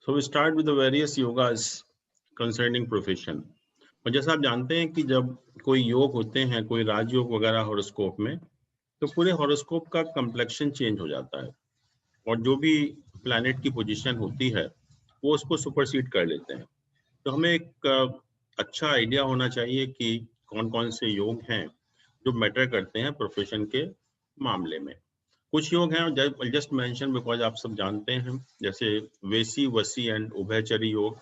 So we start with the various yogas concerning profession. और जैसा आप जानते हैं कि जब कोई योग होते हैं, कोई राजयोग वगैरह हॉरोस्कोप में, तो पूरे हॉरोस्कोप का कम्प्लेक्शन चेंज हो जाता है और जो भी प्लैनेट की पोजीशन होती है वो उसको सुपरसीड कर लेते हैं। तो हमें एक अच्छा आइडिया होना चाहिए कि कौन कौन से योग हैं जो मैटर करते हैं प्रोफेशन के मामले में। कुछ योग हैं जस्ट मेंशन बिकॉज आप सब जानते हैं, जैसे वेसी वसी एंड उभयचरी योग।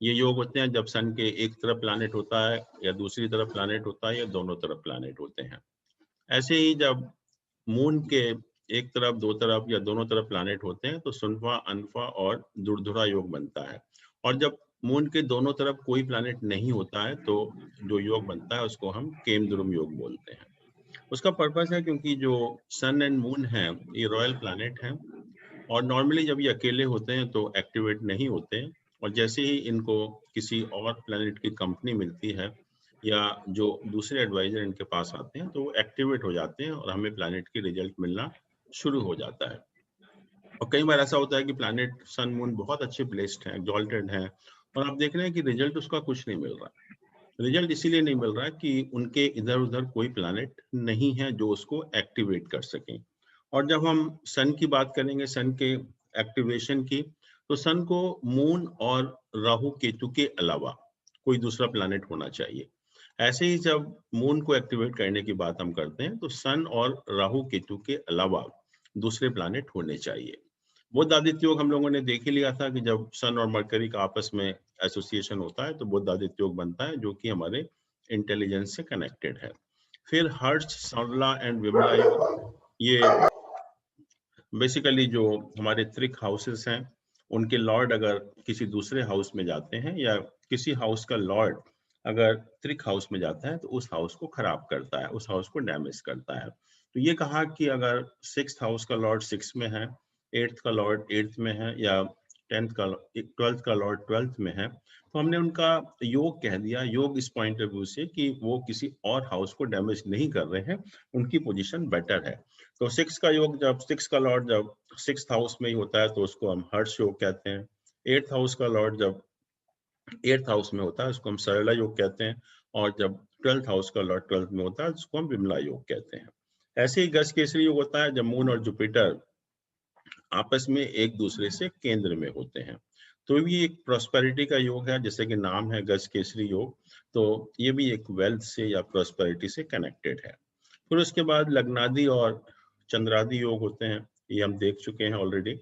ये योग होते हैं जब सन के एक तरफ प्लैनेट होता है या दूसरी तरफ प्लैनेट होता है या दोनों तरफ प्लैनेट होते हैं। ऐसे ही जब मून के एक तरफ, दो तरफ या दोनों तरफ प्लैनेट होते हैं तो सुनफा, अनफा और दुर्धुरा योग बनता है। और जब मून के दोनों तरफ कोई प्लैनेट नहीं होता है तो जो योग बनता है उसको हम केमद्रुम योग बोलते हैं। उसका पर्पस है क्योंकि जो सन एंड मून है ये रॉयल प्लैनेट हैं और नॉर्मली जब ये अकेले होते हैं तो एक्टिवेट नहीं होते, और जैसे ही इनको किसी और प्लैनेट की कंपनी मिलती है या जो दूसरे एडवाइजर इनके पास आते हैं तो वो एक्टिवेट हो जाते हैं और हमें प्लैनेट की रिजल्ट मिलना शुरू हो जाता है। और कई बार ऐसा होता है कि प्लैनेट सन मून बहुत अच्छे प्लेस्ड हैं, एक्सॉल्टेड हैं, और आप देख रहे हैं कि रिजल्ट उसका कुछ नहीं मिल रहा। रिजल्ट इसीलिए नहीं मिल रहा है कि उनके इधर उधर कोई प्लैनेट नहीं है जो उसको एक्टिवेट कर सके। और जब हम सन की बात करेंगे, सन के एक्टिवेशन की, तो सन को मून और राहु केतु के अलावा कोई दूसरा प्लैनेट होना चाहिए। ऐसे ही जब मून को एक्टिवेट करने की बात हम करते हैं तो सन और राहु केतु के अलावा दूसरे प्लैनेट होने चाहिए। बुध आदित्य योग हम लोगों ने देख ही लिया था कि जब सन और मरकरी का आपस में एसोसिएशन होता है तो बुध आदित्य योग बनता है जो कि हमारे इंटेलिजेंस से कनेक्टेड है। फिर हर्ष, सरला एंड विमला योग, ये बेसिकली जो हमारे त्रिक हाउसेस हैं उनके लॉर्ड अगर किसी दूसरे हाउस में जाते हैं या किसी हाउस का लॉर्ड अगर त्रिक हाउस में जाता है तो उस हाउस को खराब करता है, उस हाउस को डैमेज करता है। तो ये कहा कि अगर 6th हाउस का लॉर्ड 6 में है, 8th का लॉर्ड 8th में है या 12th का लॉर्ड 12th में है, तो हमने उनका योग कह दिया। योग इस पॉइंट ऑफ व्यू से कि वो किसी और हाउस को डैमेज नहीं कर रहे हैं, उनकी पोजीशन बेटर है। तो 6 का योग, जब 6 का लॉर्ड जब 6th हाउस में ही होता है तो उसको हम हर्ष योग कहते हैं। 8th हाउस का लॉर्ड जब 8th हाउस में होता है उसको हम सरला योग कहते हैं, और जब 12th हाउस का लॉर्ड 12th में होता है उसको हम विमला योग कहते हैं। ऐसे ही गज केसरी योग होता है जब मून और जुपिटर आपस में एक दूसरे से केंद्र में होते हैं। तो ये एक प्रॉस्पेरिटी का योग है, जैसे कि नाम है गज केसरी योग, तो ये भी एक वेल्थ से या प्रॉस्पेरिटी से कनेक्टेड है। फिर उसके बाद लग्नादि और चंद्रादि योग होते हैं, ये हम देख चुके हैं ऑलरेडी।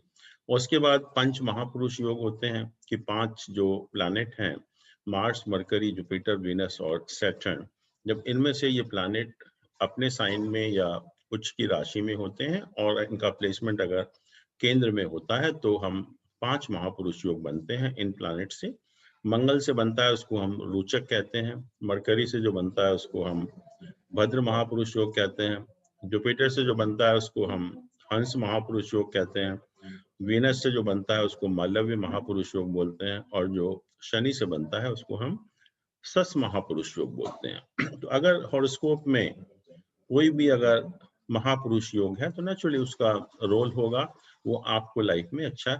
उसके बाद पंच महापुरुष योग होते हैं कि 5 जो प्लैनेट हैं, मार्स, मरकरी, जुपिटर, वीनस और सैटर्न, जब इनमें से ये प्लैनेट अपने साइन में या उच्च की राशि में होते हैं और इनका प्लेसमेंट अगर केंद्र में होता है तो हम 5 महापुरुष योग बनते हैं इन प्लैनेट से। मंगल से बनता है उसको हम रोचक कहते हैं, मरकरी से जो बनता है उसको हम भद्र महापुरुष योग कहते हैं, जुपिटर से जो बनता है उसको हम हंस महापुरुष योग कहते हैं, वीनस से जो बनता है उसको मालव्य महापुरुष योग बोलते हैं, और जो शनि से बनता है उसको हम सस महापुरुष योग बोलते हैं। तो अगर हॉरोस्कोप में कोई भी अगर महापुरुष योग है तो नेचुरली उसका रोल होगा, वो आपको लाइफ में अच्छा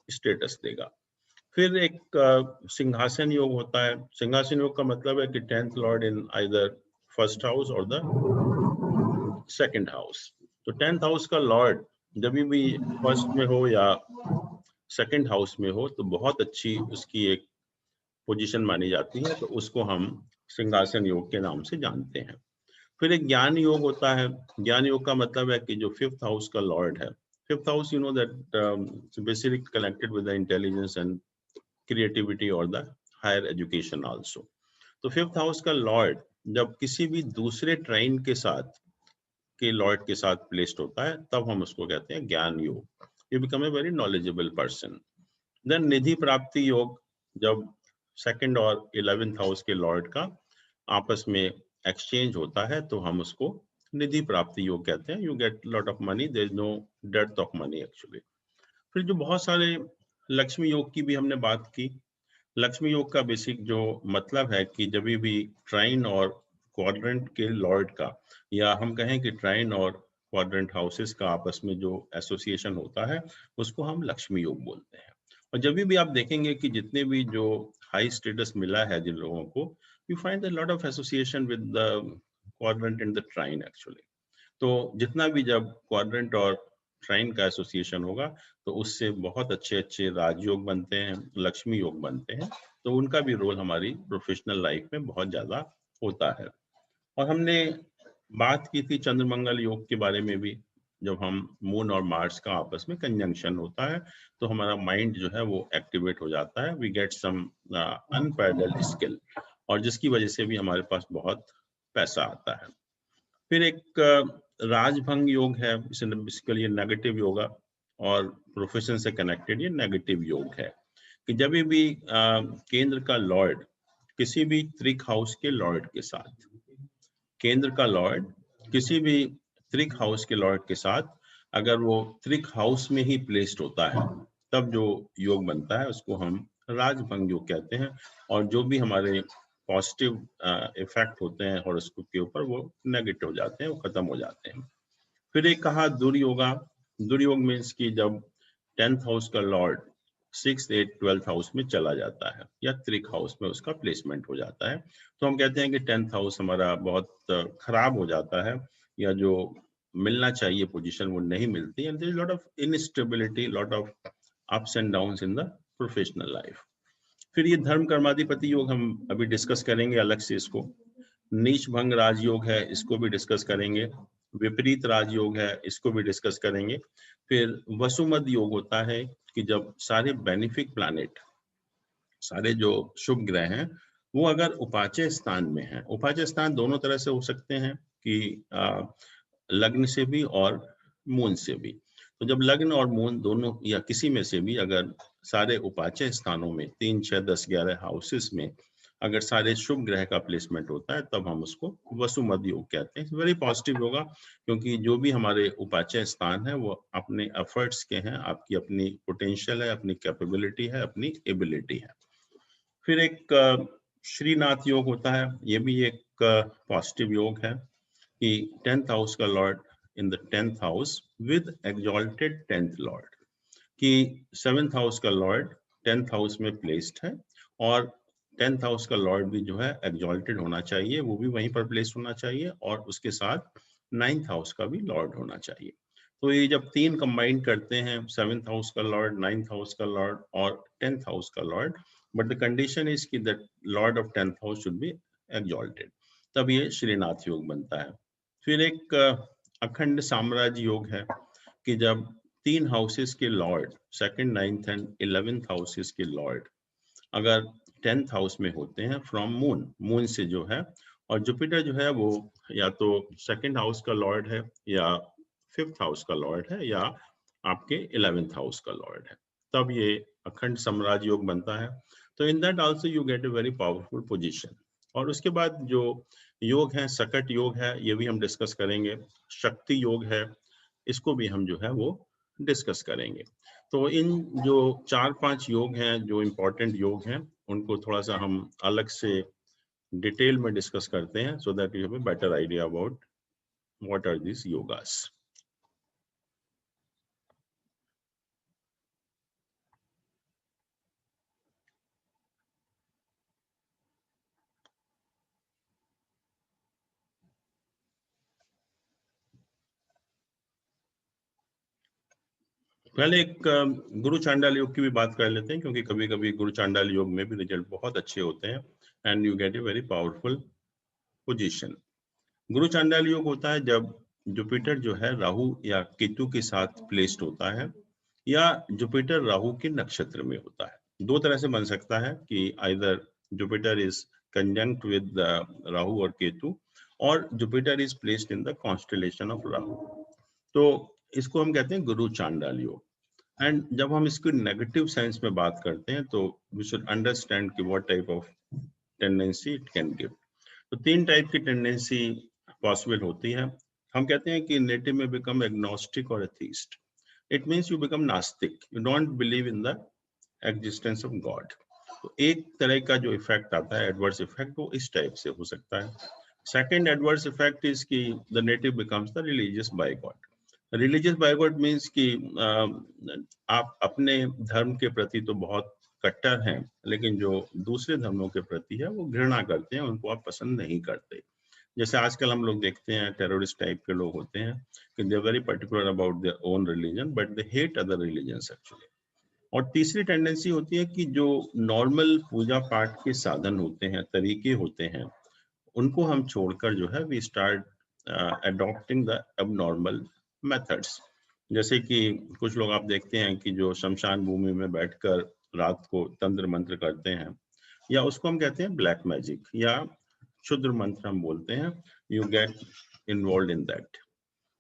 स्टेटस देगा। फिर एक सिंहासन योग होता है। सिंहासन योग का मतलब है कि 10th Lord in either first house और द सेकंड हाउस। तो 10th हाउस का लॉर्ड जब भी फर्स्ट में हो या सेकंड हाउस में हो तो बहुत अच्छी उसकी एक पोजीशन मानी जाती है, तो उसको हम सिंहासन योग के नाम से जानते हैं। फिर एक ज्ञान योग होता है। ज्ञान योग का मतलब है कि जो 5th हाउस का लॉर्ड है, 5th house you know that basically connected with the intelligence and creativity और द हायर एजुकेशन आल्सो। तो 5th हाउस का लॉर्ड जब किसी भी दूसरे ट्राइन के लॉर्ड के साथ प्लेस्ड होता है तब हम उसको कहते हैं ज्ञान योग। You become a very knowledgeable person. Then निधि प्राप्ति योग, जब 2nd और 11th हाउस के लॉर्ड का आपस में एक्सचेंज होता है तो हम उसको निधि प्राप्ति योग कहते हैं। You get lot of money, there is no death of money actually. फिर जो बहुत सारे लक्ष्मी योग की भी हमने बात की। लक्ष्मी योग का बेसिक जो मतलब है कि जब भी ट्राइन और क्वाड्रेंट के लॉर्ड का, या हम कहें कि ट्राइन और क्वाड्रेंट हाउसेस का आपस में जो एसोसिएशन होता है उसको हम लक्ष्मी योग बोलते हैं। और जब भी आप देखेंगे कि जितने भी जो हाई स्टेटस मिला है जिन लोगों को, you find a lot of association with the quadrant and the trine actually. तो जितना भी जब क्वाड्रेंट और ट्राइन का एसोसिएशन होगा तो उससे बहुत अच्छे अच्छे राजयोग बनते हैं, लक्ष्मी योग बनते हैं, तो उनका भी रोल हमारी प्रोफेशनल लाइफ में बहुत ज्यादा होता है। और हमने बात की थी चंद्रमंगल योग के बारे में भी। जब हम मून और मार्स का आपस में कंजंक्शन होता है तो हमारा माइंड जो है वो एक्टिवेट हो जाता है, we get some unparalleled skill, और जिसकी वजह से भी हमारे पास बहुत पैसा आता है। फिर एक राजभंग योग है, इसे बेसिकली ये नेगेटिव योगा और प्रोफेशन से कनेक्टेड ये नेगेटिव योग है कि जब भी केंद्र का लॉर्ड किसी भी त्रिक हाउस के लॉर्ड के साथ, केंद्र का लॉर्ड किसी भी त्रिक हाउस के लॉर्ड के साथ अगर वो त्रिक हाउस में ही प्लेस्ड होता है, तब जो योग बनता है उसको हम राजभंग योग कहते हैं। और जो भी हमारे पॉजिटिव इफेक्ट होते हैं हॉरोस्कोप के ऊपर वो नेगेटिव हो जाते हैं, वो खत्म हो जाते हैं। फिर एक कहा दुर्योगा। दुर्योग मीन्स की जब 10th हाउस का Lord 6th 8th 12th house में चला जाता है या त्रिक हाउस में उसका प्लेसमेंट हो जाता है, तो हम कहते हैं कि 10th हाउस हमारा बहुत खराब हो जाता है, या जो मिलना चाहिए पोजीशन वो नहीं मिलती, and there is lot of instability, lot of ups and downs in the professional life. फिर ये धर्म कर्माधिपति योग हम अभी डिस्कस करेंगे अलग से इसको। नीच भंग राजयोग है, इसको भी डिस्कस करेंगे। विपरीत राजयोग है, इसको भी डिस्कस करेंगे। फिर वसुमद योग होता है कि जब सारे बेनिफिक प्लैनेट, सारे जो शुभ ग्रह हैं, वो अगर उपाचय स्थान में हैं, उपाचय स्थान दोनों तरह से हो सकते हैं कि लग्न से भी और मून से भी। तो जब लग्न और मून दोनों या किसी में से भी अगर सारे उपाचय स्थानों में 3 6 10 11 हाउसेस में अगर सारे शुभ ग्रह का प्लेसमेंट होता है, तब हम उसको वसुमद योग कहते हैं। वेरी पॉजिटिव होगा, क्योंकि जो भी हमारे उपाचय स्थान है वो अपने एफर्ट्स के हैं, आपकी अपनी पोटेंशियल है, अपनी कैपेबिलिटी है, अपनी एबिलिटी है। फिर एक श्रीनाथ योग होता है, ये भी एक पॉजिटिव योग है कि 10th हाउस का Lord in the 10th house with exalted 10th Lord, कि 7th हाउस का लॉर्ड 10th हाउस में प्लेस्ड है, और 10th हाउस का लॉर्ड भी जो है एक्सॉल्टेड होना चाहिए, वो भी वहीं पर प्लेस होना चाहिए, और उसके साथ 9th हाउस का भी लॉर्ड होना चाहिए। तो ये जब तीन कंबाइन करते हैं, 7th हाउस का लॉर्ड, 9th हाउस का लॉर्ड और 10th हाउस का lord, but the condition is कि that lord of 10th house should be exalted, तब ये श्रीनाथ योग बनता है। फिर एक अखंड साम्राज्य योग है कि जब 3 हाउसेस के Lord, 2nd 9th and 11th houses के लॉर्ड अगर 10th हाउस में होते हैं फ्रॉम मून, मून से जो है, और जुपिटर जो है वो या तो 2nd हाउस का लॉर्ड है, या 5th हाउस का लॉर्ड है, या आपके 11th हाउस का लॉर्ड है, तब ये अखंड साम्राज्य योग बनता है। तो in that also you get a very powerful position. और उसके बाद जो योग है, सकट योग है, ये भी हम डिस्कस करेंगे। शक्ति योग है, इसको भी हम जो है वो डिस्कस करेंगे। तो इन जो 4-5 योग हैं, जो इम्पोर्टेंट योग हैं, उनको थोड़ा सा हम अलग से डिटेल में डिस्कस करते हैं, so that you have a better idea about what are this yogas. पहले एक गुरु चांडाल योग की भी बात कर लेते हैं, क्योंकि कभी कभी गुरु चांडाल योग में भी रिजल्ट बहुत अच्छे होते हैं, and you get a very powerful position. गुरु चांडाल योग होता है जब जुपिटर जो है राहु या केतु के साथ प्लेस्ड होता है, या जुपिटर राहु के नक्षत्र में होता है। दो तरह से बन सकता है कि either Jupiter is conjunct with Rahu और केतु, और Jupiter is placed in the constellation of Rahu, तो इसको हम कहते हैं गुरु चांडाल योग। एंड जब हम इसको नेगेटिव सेंस में बात करते हैं, तो वी शुड अंडरस्टैंड कि what type of tendency it can give. तो 3 टाइप की टेंडेंसी पॉसिबल होती है। हम कहते हैं कि नेटिव में बिकम एग्नोस्टिक और atheist. It means you become नास्तिक, you don't believe in the existence of God. तो एक तरह का जो इफेक्ट आता है, एडवर्स इफेक्ट, वो इस टाइप से हो सकता है। सेकेंड एडवर्स इफेक्ट इज कि the native becomes the religious bigot. Religious bigot means कि आप अपने धर्म के प्रति तो बहुत कट्टर हैं, लेकिन जो दूसरे धर्मों के प्रति है वो घृणा करते हैं, उनको आप पसंद नहीं करते। जैसे आजकल हम लोग देखते हैं टेररिस्ट टाइप के लोग होते हैं कि they are very particular about their own religion but they hate other religions actually. और तीसरी टेंडेंसी होती है कि जो नॉर्मल पूजा पाठ के साधन होते हैं, तरीके होते हैं, उनको हम छोड़कर जो है we start adopting the abnormal methods. जैसे कि कुछ लोग आप देखते हैं कि जो शमशान भूमि में बैठकर रात को तंत्र मंत्र करते हैं, या उसको हम कहते हैं ब्लैक मैजिक या क्षुद्र मंत्र हम बोलते हैं, you get involve in that.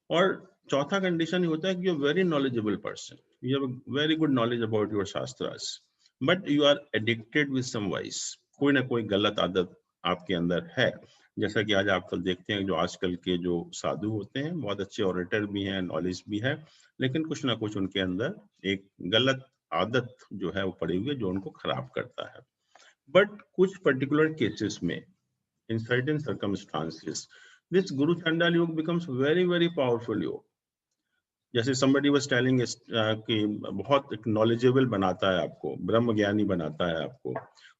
और चौथा कंडीशन ये होता है कि you are very knowledgeable person, you have very good knowledge about your shastras, but you are addicted with some vice, कोई ना कोई गलत आदत आपके अंदर है। जैसा कि आज आप देखते हैं जो आजकल के जो साधु होते हैं, बहुत अच्छे ऑरेटर भी हैं, नॉलेज भी है, लेकिन कुछ ना कुछ उनके अंदर एक गलत आदत जो है वो पड़ी हुई है जो उनको खराब करता है। बट कुछ पर्टिकुलर केसेस में, in certain circumstances, this Guru Chandal Yoga becomes very, very powerful yoga. जैसे somebody was telling us कि बहुत knowledgeable बनाता है आपको, ब्रह्म ज्ञानी बनाता है आपको,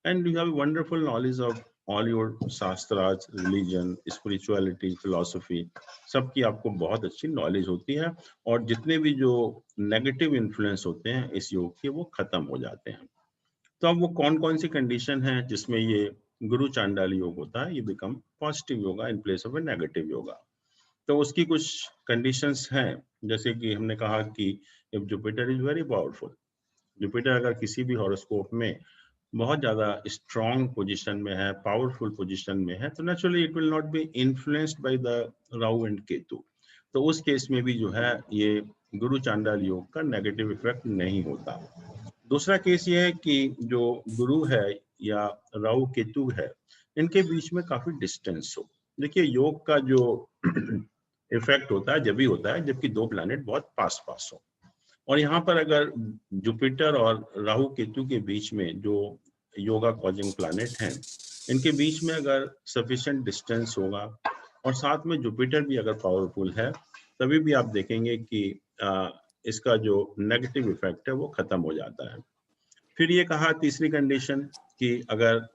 and you have a wonderful knowledge of all your shastras, religion, spirituality, philosophy, सबकी आपको बहुत अच्छी knowledge होती है, और जितने भी जो negative influence होते हैं इस योग के वो खत्म हो जाते हैं। तो अब वो कौन कौन सी कंडीशन है जिसमें ये गुरु चांडाल योग होता है, ये become positive yoga in place of A negative yoga. तो उसकी कुछ कंडीशंस हैं, जैसे कि हमने कहा कि if Jupiter is very powerful, Jupiter अगर किसी भी हॉरोस्कोप में बहुत ज्यादा स्ट्रॉन्ग पोजीशन में है, पावरफुल पोजीशन में है, तो naturally it will not be influenced by the Rahu and Ketu. तो उस केस में भी जो है ये गुरु चांडाल योग का नेगेटिव इफेक्ट नहीं होता। दूसरा केस ये है कि जो गुरु है या राहु केतु है, इनके बीच में काफी डिस्टेंस हो। देखिए योग का जो इफेक्ट होता है जब भी होता है जबकि दो प्लैनेट बहुत पास पास हो, और यहाँ पर अगर जुपिटर और राहु केतु के बीच में जो योगा कॉजिंग प्लैनेट हैं, इनके बीच में अगर सफिशिएंट डिस्टेंस होगा और साथ में जुपिटर भी अगर पावरफुल है, तभी भी आप देखेंगे कि इसका जो नेगेटिव इफेक्ट है वो खत्म हो जाता है। फिर ये कहा तीसरी कंडीशन कि अगर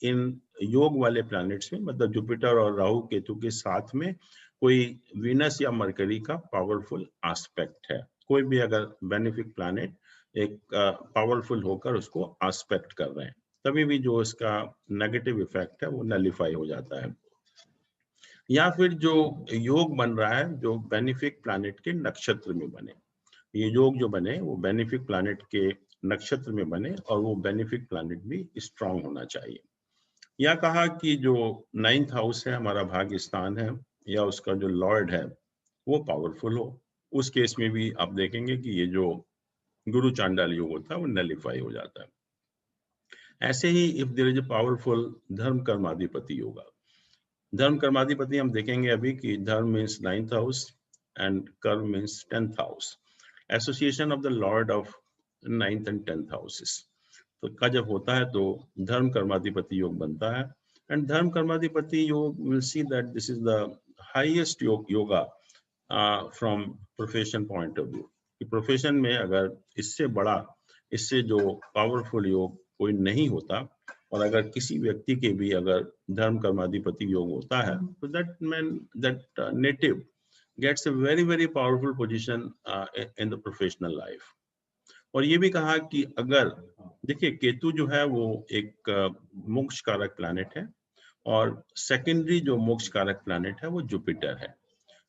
इन योग वाले प्लैनेट्स में, मतलब जुपिटर और राहु केतु के साथ में कोई वीनस या मरकरी का पावरफुल एस्पेक्ट है, कोई भी अगर बेनिफिक प्लैनेट एक पावरफुल होकर उसको एस्पेक्ट कर रहे हैं, तभी भी जो इसका नेगेटिव इफेक्ट है वो नलिफाई हो जाता है। या फिर जो योग बन रहा है जो बेनिफिक प्लैनेट के नक्षत्र में बने, ये योग जो बने वो बेनिफिक प्लैनेट के नक्षत्र में बने, और वो बेनिफिक प्लैनेट भी स्ट्रांग होना चाहिए। या कहा कि जो 9th हाउस है, हमारा भाग्य स्थान है, या उसका जो लॉर्ड है वो पावरफुल हो, उस केस में भी आप देखेंगे कि ये जो गुरु चांडाल योग होता है वो नलिफाई हो जाता है। ऐसे ही if there is a powerful धर्म कर्माधिपति योगा, धर्म कर्माधिपति हम देखेंगे अभी कि धर्म मीन्स 9th हाउस एंड कर्म means 10th house, association of the lord of 9th and 10th houses तो का जब होता है तो धर्म कर्माधिपति योग बनता है। एंड धर्म कर्माधिपति योग will see that this is the highest yoga from profession point of view, कि प्रोफेशन में अगर इससे बड़ा, इससे जो पावरफुल योग कोई नहीं होता, और अगर किसी व्यक्ति के भी अगर धर्म कर्माधिपति योग होता है तो that man, that native gets a very very powerful position in the professional life. और ये भी कहा कि अगर देखिए केतु जो है वो एक मोक्ष कारक प्लैनेट है, और सेकेंडरी जो मोक्ष कारक प्लैनेट है वो जुपिटर है।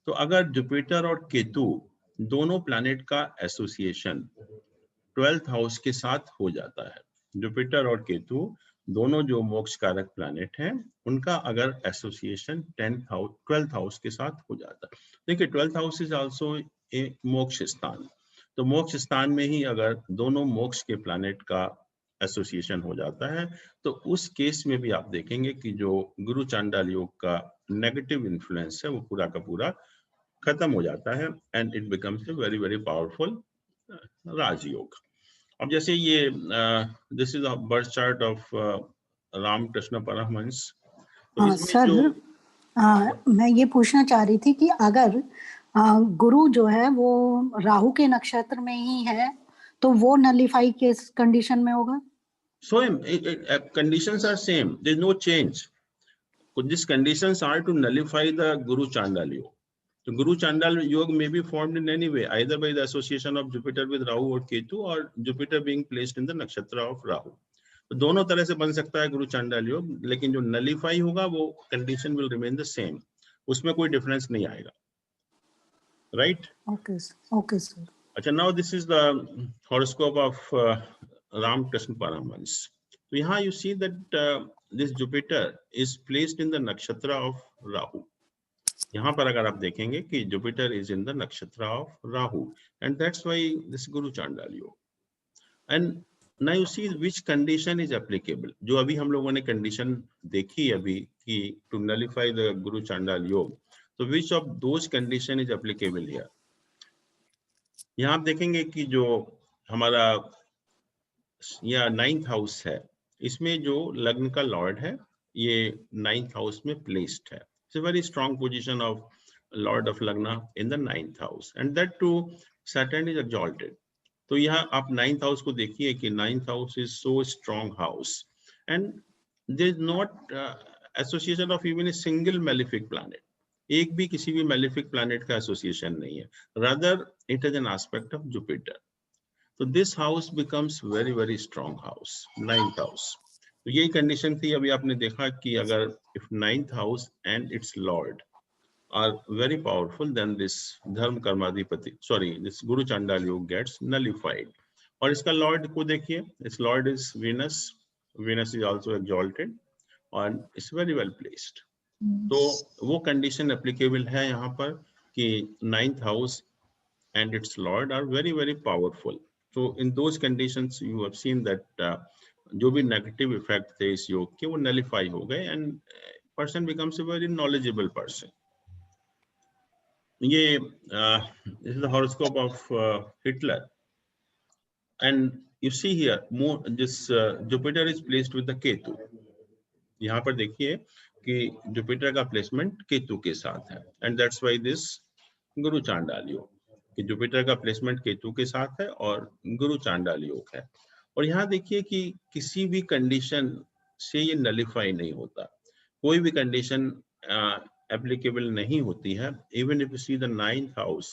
तो अगर जुपिटर और केतु दोनों प्लैनेट का एसोसिएशन 12th हाउस के साथ हो जाता है, जुपिटर और केतु दोनों जो मोक्ष कारक प्लैनेट हैं उनका अगर एसोसिएशन 12th हाउस के साथ हो जाता है, देखिए 12th हाउस इज आल्सो ए मोक्ष स्थान, तो मोक्ष स्थान में ही अगर दोनों मोक्ष के प्लैनेट का एसोसिएशन हो जाता है, तो उस केस में भी आप देखेंगे कि जो गुरु चांडाल योग का नेगेटिव इन्फ्लुएंस है वो पूरा का पूरा खत्म हो जाता है, and it becomes a very very powerful राजयोग। अब जैसे ये this is birth chart of Ramakrishna Paramahamsa, तो इसमें सर, जो मैं ये पूछना चाह रही थी कि अगर गुरु जो है वो राहु के नक्षत्र में ही है, तो वो नलिफाई के कंडीशन में होगा। Same, conditions are same. There's no change. These conditions are to nullify the Guru Chandal Yoga. So Guru Chandal Yoga may be formed in any way, either by the association of Jupiter with Rahu or Ketu, or Jupiter being placed in the nakshatra of Rahu. तो दोनों तरह से बन सकता है गुरु चांडाल योग, लेकिन जो नलिफाई होगा वो condition will remain the same, उसमें कोई डिफरेंस नहीं आएगा, राइट? Okay sir. अच्छा, now this is the horoscope of Ramakrishna Paramahamsa. तो यहाँ you see that this Jupiter is placed in the nakshatra of Rahu. यहाँ पर अगर आप देखेंगे कि Jupiter is in the nakshatra of Rahu, and that's why this Guru Chandal yoga. And now you see which condition is applicable. जो अभी हम लोगों ने कंडीशन देखी अभी कि to nullify the Guru Chandal Yoga, so which of those condition is applicable here? यहाँ आप देखेंगे कि जो हमारा या 9th हाउस है, इसमें जो लग्न का लॉर्ड है ये 9th हाउस में प्लेस्ड है। It's a very strong position of lord of lagna in the 9th house, and that too Saturn is exalted. तो यहाँ आप 9th हाउस को देखिए कि 9th house is so strong house, and there is not association of even a single malefic planet. एक भी किसी भी मेलिफिक प्लैनेट का एसोसिएशन नहीं है, rather it is an aspect of Jupiter. तो this house becomes very very strong house, 9th house. तो यही कंडीशन थी। अभी आपने देखा कि अगर if 9th house and it's lord are very powerful, then this dharma karmadhipati, this Guru Chandal Yoga gets nullified. और इसका लॉर्ड को देखिए, इस lord is Venus. Venus is also exalted और इज वेरी वेल प्लेस्ड। तो वो condition applicable है यहाँ पर कि 9th house and it's lord are very very powerful. तो in those conditions you have seen that जो भी नेगेटिव इफेक्ट थे इस योग के वो नलिफाई हो गए, and person becomes a very knowledgeable person. ये this is the horoscope of Hitler, and you see here more this Jupiter is placed with the Ketu. यहाँ पर देखिए कि जुपिटर का प्लेसमेंट केतु के साथ है, and that's why this Guru Chandal योग, कि जुपिटर का प्लेसमेंट केतु के साथ है और गुरु चांडाल योग है। और यहाँ देखिए कि किसी भी कंडीशन से ये नलिफाई नहीं होता, कोई भी कंडीशन एप्लीकेबल नहीं होती है। Even if you see the 9th house,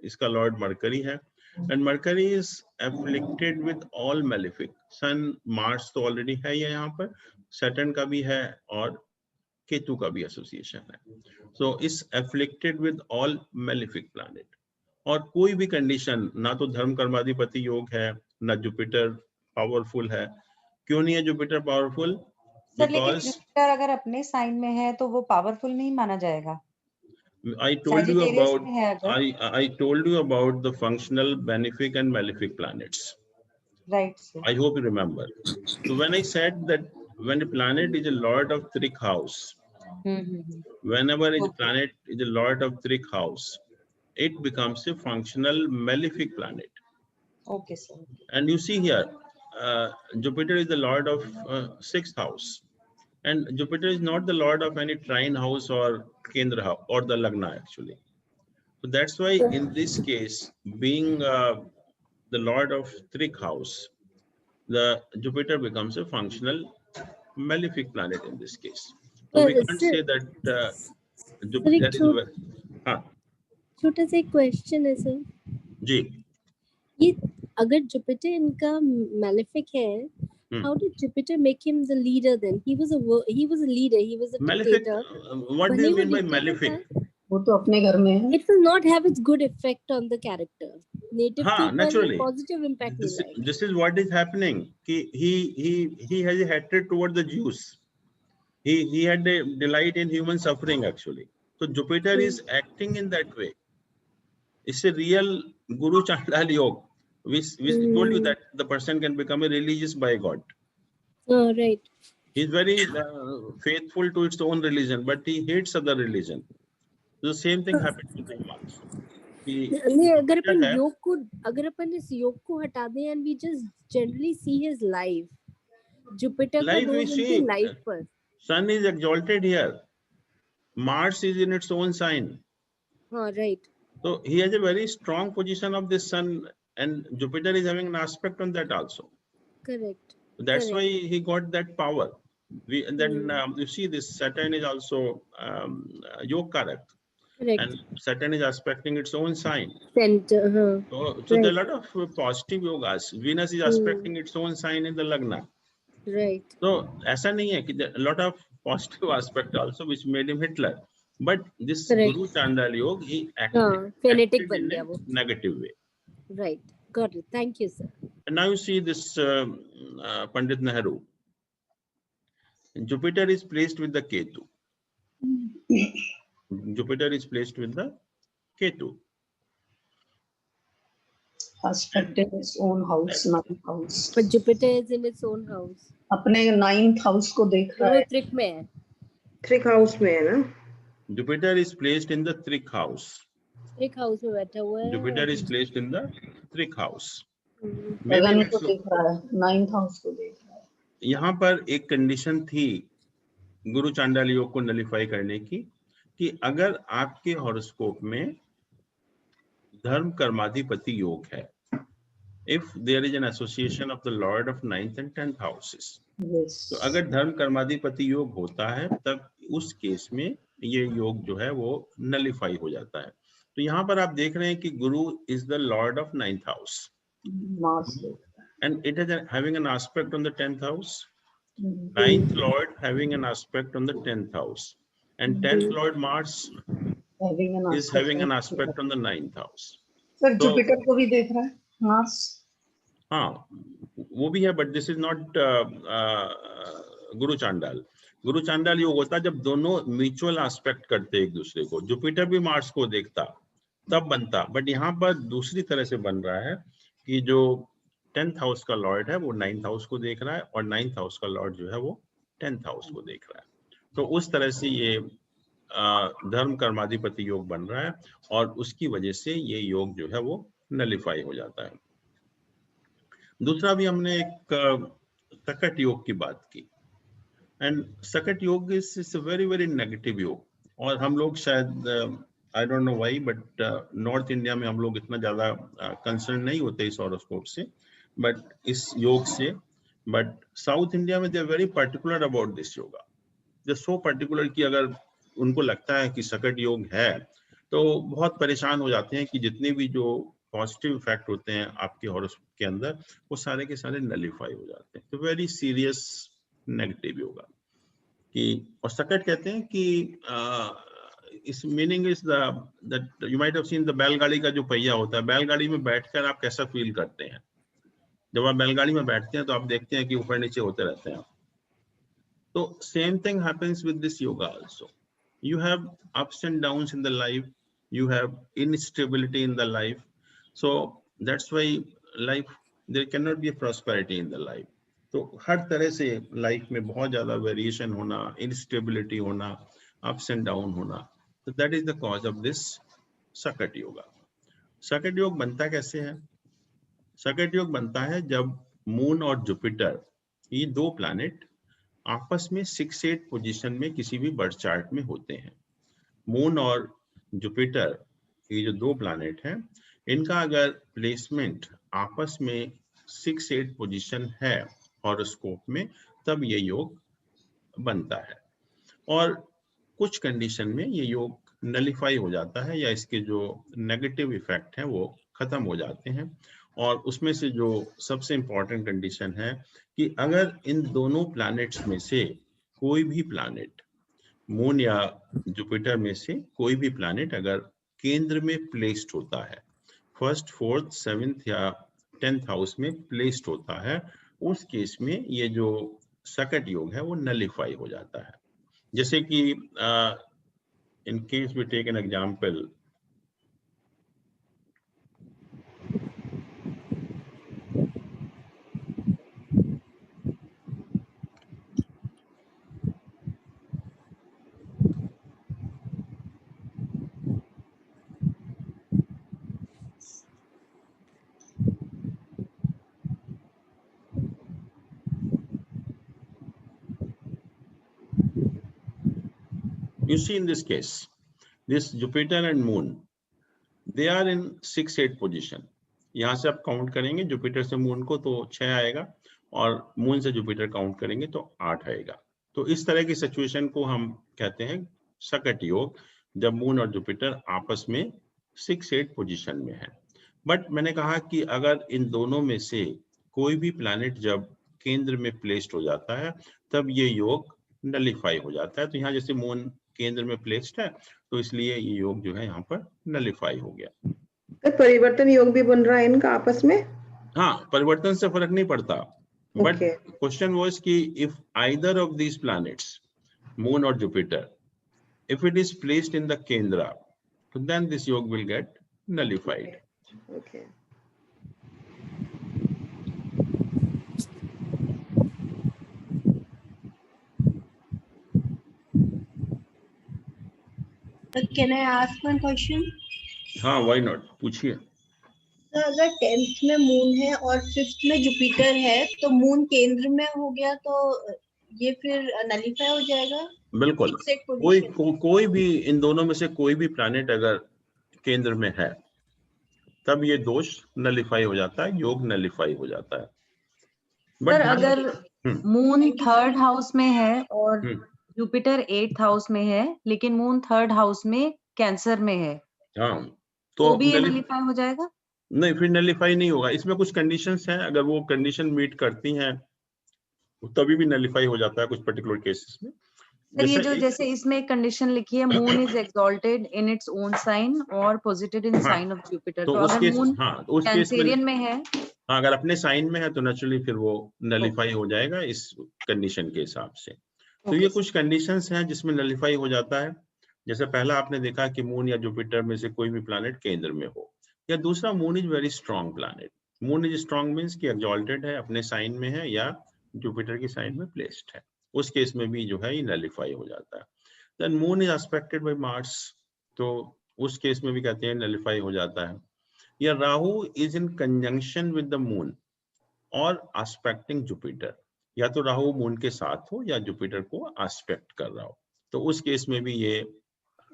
इसका लॉर्ड मरकरी है, and Mercury is afflicted with all malefic. Sun Mars तो ऑलरेडी है यहाँ पर, सैटर्न का भी है और केतु का भी एसोसिएशन है। So is afflicted with all malefic planet. और कोई भी कंडीशन, ना तो धर्म कर्माधिपति योग है, ना जुपिटर पावरफुल है। क्यों नहीं है जुपिटर पावरफुल? लेकिन जुपिटर अगर अपने साइन में है तो वो पावरफुल नहीं माना जाएगा। I told you about the functional benefic and malefic planets. Right. Sir. I hope you remember. So when I said that when a planet is a lord of Trik house, whenever a planet is a lord of Trik house, it becomes a functional malefic planet. Okay, sir. And you see here, Jupiter is the lord of 6th house. And Jupiter is not the lord of any trine house or Kendra house or the Lagna actually. So that's why in this case, being the lord of Trik house, the Jupiter becomes a functional malefic planet in this case. So we can't say that Jupiter is. छोटा सा एक question है sir जी, ये अगर Jupiter इनका malefic है, how did Jupiter make him the leader then? He was a leader, he was a malefic, dictator. what do you mean by malefic? वो तो अपने घर में है. It will not have its good effect on the character. Native people naturally. Positive impact. This is what is happening. He has a hatred toward the Jews. He had a delight in human suffering actually. So Jupiter is acting in that way. It's a real Guru Chandal Yoga. We told you that the person can become a religious by God. Oh, right. He's very faithful to its own religion, but he hates other religion. The same thing happened to him also. अगर अपन इस योग को हटा दें and we just generally see his life, Jupiter का role उनकी life पर. Sun is exalted here. Mars is in its own sign. हाँ, right. So he has a very strong position of this sun, and Jupiter is having an aspect on that also. Correct. That's why Correct. he got that power. And then you see this Saturn is also Yog Karak, Correct. and Saturn is aspecting its own sign. Center. So there are a lot of positive yogas. Venus is aspecting its own sign in the Lagna. Right. So ऐसा नहीं है कि a lot of positive aspect also which made him Hitler. But this Correct. Guru Chandal Yoga, he Fanatic acted बन in गया a वो. negative way. Right. Got it. Thank you, sir. And now you see this Pandit Nehru. Jupiter is placed with the Ketu. Jupiter is placed with the Ketu. Aspect in its own house, 9th house. But Jupiter is in its own house. अपने 9th house को देख रहा वो है. त्रिक में है. त्रिक हाउस में है ना. Jupiter is placed in the Trik house. त्रिक house में बैठा हुआ है. Jupiter is placed in the Trik house. 7th को देख रहा है, 9th house को देख रहा है. यहाँ पर एक कंडीशन थी गुरु चांडाल योग को नलिफाई करने की कि अगर आपके हॉरोस्कोप में धर्म कर्माधिपति योग है, if there is an association of the Lord of 9th and 10th houses, Yes. तो अगर धर्म कर्माधिपति योग होता है तब उस केस में ये योग जो है वो नलिफाई हो जाता है. तो यहाँ पर आप देख रहे हैं कि गुरु is the lord of 9th house and it is having an aspect on the 10th house. 9th lord having an aspect on the 10th house, and 10th lord Mars is having an aspect on the 9th house. Sir Jupiter को भी देख रहा है Mars. हाँ वो भी है, but this is not गुरु चांडाल. गुरु चांडाल योग होता है जब दोनों म्यूचुअल एस्पेक्ट करते एक दूसरे को. जुपिटर भी मार्स को देखता तब बनता, बट यहाँ पर दूसरी तरह से बन रहा है कि जो 10th हाउस का लॉर्ड है वो 9th हाउस को देख रहा है और 9th हाउस का लॉर्ड जो है वो 10th हाउस को देख रहा है. तो उस तरह से ये धर्म कर्माधिपति योग बन रहा है और उसकी वजह से ये योग जो है वो नलिफाई हो जाता है. दूसरा भी हमने एक सकट योग की बात की, एंड सकट योग is a very very negative योग. और हम लोग शायद I don't know why but north India में हम लोग इतना ज्यादा कंसर्न नहीं होते इस हॉरोस्कोप से, बट इस योग से. बट साउथ इंडिया में they are very particular about this yoga. They so particular कि अगर उनको लगता है कि सकट योग है तो बहुत परेशान हो जाते हैं कि जितने भी जो पॉजिटिव इफेक्ट होते हैं आपके हॉरोस्कोप के अंदर वो सारे के सारे नलिफाई हो जाते हैं. तो वेरी सीरियस नेगेटिव योगा कि, और सकट कहते हैं कि इस meaning is that you might have seen the बैलगाड़ी का जो पहिया होता है, बैलगाड़ी में बैठकर आप कैसा फील करते हैं. जब आप बैलगाड़ी में बैठते हैं तो आप देखते हैं कि ऊपर नीचे होते रहते हैं. तो same thing happens with this yoga also. You have ups and downs in the life, you have instability in the life, so that's why life, there cannot be a prosperity in the life. तो हर तरह से life में बहुत ज्यादा variation होना, instability होना, ups and down होना, तो that is the cause of this सकट योगा. सकट योग बनता कैसे है? सकट योग बनता है जब मून और जुपिटर, ये दो प्लैनेट आपस में 6-8 पोजीशन में किसी भी बर्थ चार्ट में होते हैं. मून और जुपिटर ये जो दो प्लैनेट हैं, इनका अगर प्लेसमेंट आपस में 6-8 पोजीशन है हॉरोस्कोप में, तब ये योग बनता है. और कुछ कंडीशन में ये योग नलिफाई हो जाता है या इसके जो नेगेटिव इफेक्ट हैं वो खत्म हो जाते हैं. और उसमें से जो सबसे इंपॉर्टेंट कंडीशन है कि अगर इन दोनों प्लैनेट्स में से कोई भी प्लैनेट, मून या जुपिटर में से कोई भी प्लैनेट अगर केंद्र में प्लेस्ड होता है, 1st, 4th, 7th या 10th हाउस में प्लेस्ड होता है, उस केस में ये जो सकट योग है वो नलिफाई हो जाता है. जैसे कि in case we take an example, you see in this case, this Jupiter and Moon, they are in 6-8 position. यहाँ से आप काउंट करेंगे जुपिटर से मून को तो 6 आएगा, और मून से जुपिटर काउंट करेंगे तो 8 आएगा। तो इस तरह की सिचुएशन को हम कहते हैं सकट योग, जब मून और जुपिटर आपस में 6-8 पोजीशन में है। बट मैंने कहा कि अगर इन दोनों में से कोई भी प्लैनेट जब केंद्र में प्लेस्ड हो जाता है तब ये योग नलिफाई हो जाता है। तो यहाँ जैसे मून केंद्र में प्लेस्ड है तो इसलिए ये योग जो है यहाँ पर नलिफाई हो गया। तो परिवर्तन योग भी बन रहा है इनका आपस में? हाँ, परिवर्तन से फर्क नहीं पड़ता, बट Okay. क्वेश्चन वाज कि if either of these planets, moon और Jupiter, if it is placed in the kendra, then this yoga will get nullified. Okay. Can I ask one question? हाँ, why not? पूछिए। तो अगर 10th में moon है और 5th में Jupiter है तो मून केंद्र में हो गया तो ये फिर नलिफाई हो जाएगा? बिल्कुल, कोई भी इन दोनों में से कोई भी प्लैनेट अगर केंद्र में है तब ये दोष नलिफाई हो जाता है, योग नलिफाई हो जाता है। सर अगर मून 3rd हाउस में है और जुपिटर 8th हाउस में है लेकिन मून 3rd हाउस में कैंसर में है, हाँ, तो भी ये नलिफाई हो जाएगा? नहीं, फिर नलिफाई नहीं होगा। इसमें कुछ कंडीशंस हैं, अगर वो कंडीशन मीट करती हैं तभी भी नलिफाई हो जाता है कुछ पर्टिकुलर केसेस में। ये जो जैसे इसमें एक कंडीशन लिखी है, moon is exalted in its own sign और posited in sign of Jupiter, तो अगर मून कैंसेरियन में है, हाँ, अगर अपने साइन में है तो नेचुरली फिर वो नलिफाई हो जाएगा इस कंडीशन के हिसाब से। तो ये कुछ कंडीशंस हैं जिसमें नलिफाई हो जाता है। जैसे पहला आपने देखा कि मून या जुपिटर में से कोई भी प्लैनेट केंद्र में हो, या दूसरा moon is very strong planet. Moon is strong means कि एक्सॉल्टेड है, अपने साइन में है या जुपिटर की साइन में प्लेस्ड है, उस केस में भी जो है ये नलिफाई हो जाता है। Then moon is aspected by Mars, तो उस केस में भी कहते हैं नलिफाई हो जाता है। या Rahu is in conjunction with the moon और एस्पेक्टिंग जुपिटर, या तो राहु मून के साथ हो या जुपिटर को एस्पेक्ट कर रहा हो, तो उस केस में भी ये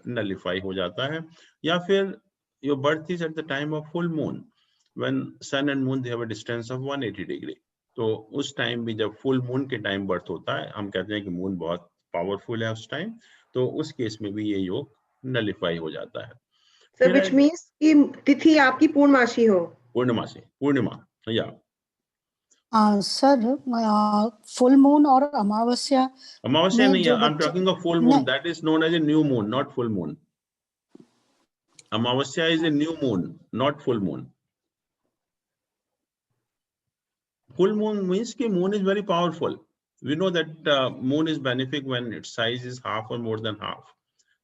नलिफाई हो जाता है। या फिर your birth is at the time of full moon when sun and moon they have a distance of 180 degree, तो उस टाइम भी जब फुल मून के टाइम बर्थ होता है, हम कहते हैं कि मून बहुत पावरफुल है उस टाइम, तो उस केस में भी ये योग नलिफाई हो जाता है। सर व्हिच मींस कि तिथि आपकी पूर्णमासी हो? पूर्णमासी, पूर्णिमा, या सर फुल मून और अमावस्या नहीं है, I am talking of full moon, that is known as a new moon, not full moon. Amavasya is a new moon, not full moon. Full moon means कि moon is very powerful. We know that moon is benefic when its size is half or more than half,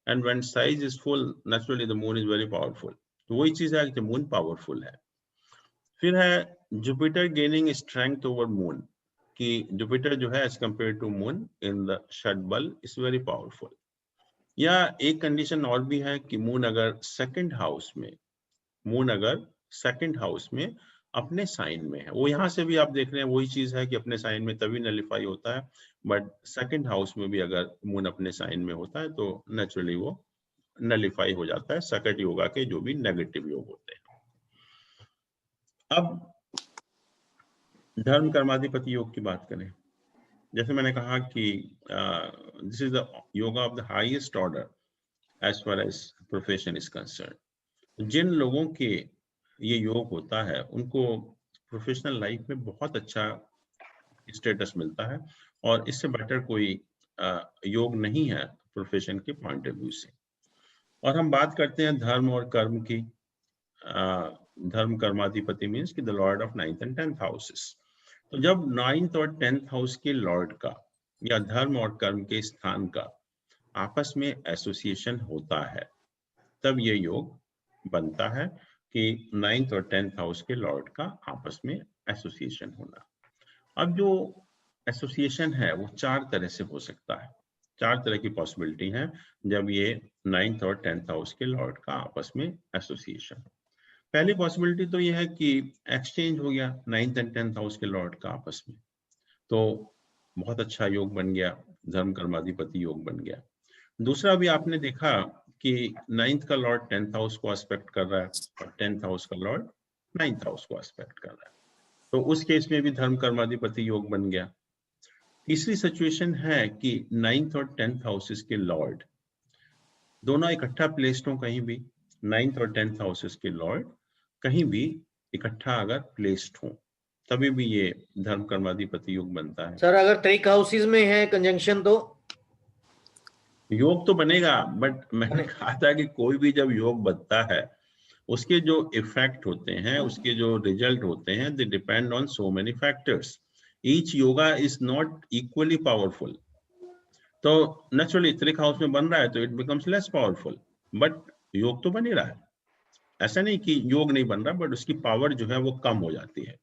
and when size is full, naturally the moon is very powerful. तो वही चीज है कि moon powerful है। फिर है Jupiter gaining strength over moon, कि Jupiter जो है as compared to moon in the Shadbal is very powerful. या एक कंडीशन और भी है कि moon अगर second house में अपने साइन में है, वो यहाँ से भी आप देख रहे हैं वही चीज है कि अपने साइन में तभी नलिफाई होता है, बट सेकंड हाउस में भी अगर मून अपने साइन में होता है तो नेचुरली वो नलिफाई हो जाता है, सकट योगा के जो भी नेगेटिव योग होते हैं। अब धर्म कर्माधिपति योग की बात करें, जैसे मैंने कहा कि this is the yoga of the highest order as far as profession is concern. जिन लोगों के ये योग होता है उनको प्रोफेशनल लाइफ में बहुत अच्छा स्टेटस मिलता है, और इससे बेटर कोई योग नहीं है प्रोफेशन के पॉइंट ऑफ व्यू से। और हम बात करते हैं धर्म और कर्म की। धर्म कर्माधिपति मीन्स कि the lord of 9th and 10th houses. तो जब 9th और 10th हाउस के लॉर्ड का या धर्म और कर्म के स्थान का आपस में एसोसिएशन होता है तब ये योग बनता है कि 9th और 10th हाउस के लॉर्ड का आपस में एसोसिएशन होना। अब जो एसोसिएशन है वो 4 तरह से हो सकता है, 4 तरह की पॉसिबिलिटी है जब ये 9th और 10th हाउस के लॉर्ड का आपस में एसोसिएशन। पहली पॉसिबिलिटी तो ये है कि एक्सचेंज हो गया 9th एंड 10th हाउस के लॉर्ड का आपस में, तो बहुत अच्छा योग बन गया, धर्म कर्माधिपति योग बन गया। दूसरा भी आपने देखा कि 9th का लॉर्ड 10th हाउस को एस्पेक्ट कर रहा है और 10th हाउस का लॉर्ड 9th हाउस को एस्पेक्ट कर रहा है, तो उस केस में भी धर्म कर्माधिपति योग बन गया। तीसरी सिचुएशन है कि 9th और 10th हाउसेस के लॉर्ड दोनों इकट्ठा प्लेस्ड हो, कहीं भी 9th और 10th हाउसेस के लॉर्ड कहीं भी इकट्ठा अगर प्लेस्ड हो, तभी भी ये धर्म कर्माधिपति योग बनता है। सर अगर त्रिक हाउसेस में है कंजंक्शन तो योग तो बनेगा, बट मैंने कहा था कि कोई भी जब योग बनता है उसके जो इफेक्ट होते हैं, उसके जो रिजल्ट होते हैं, they depend on so many factors. Each yoga is not equally powerful. तो नेचुरली त्रिक हाउस में बन रहा है तो it becomes less powerful, but योग तो बन ही रहा है। ऐसा नहीं कि योग नहीं बन रहा, बट उसकी पावर जो है वो कम हो जाती है।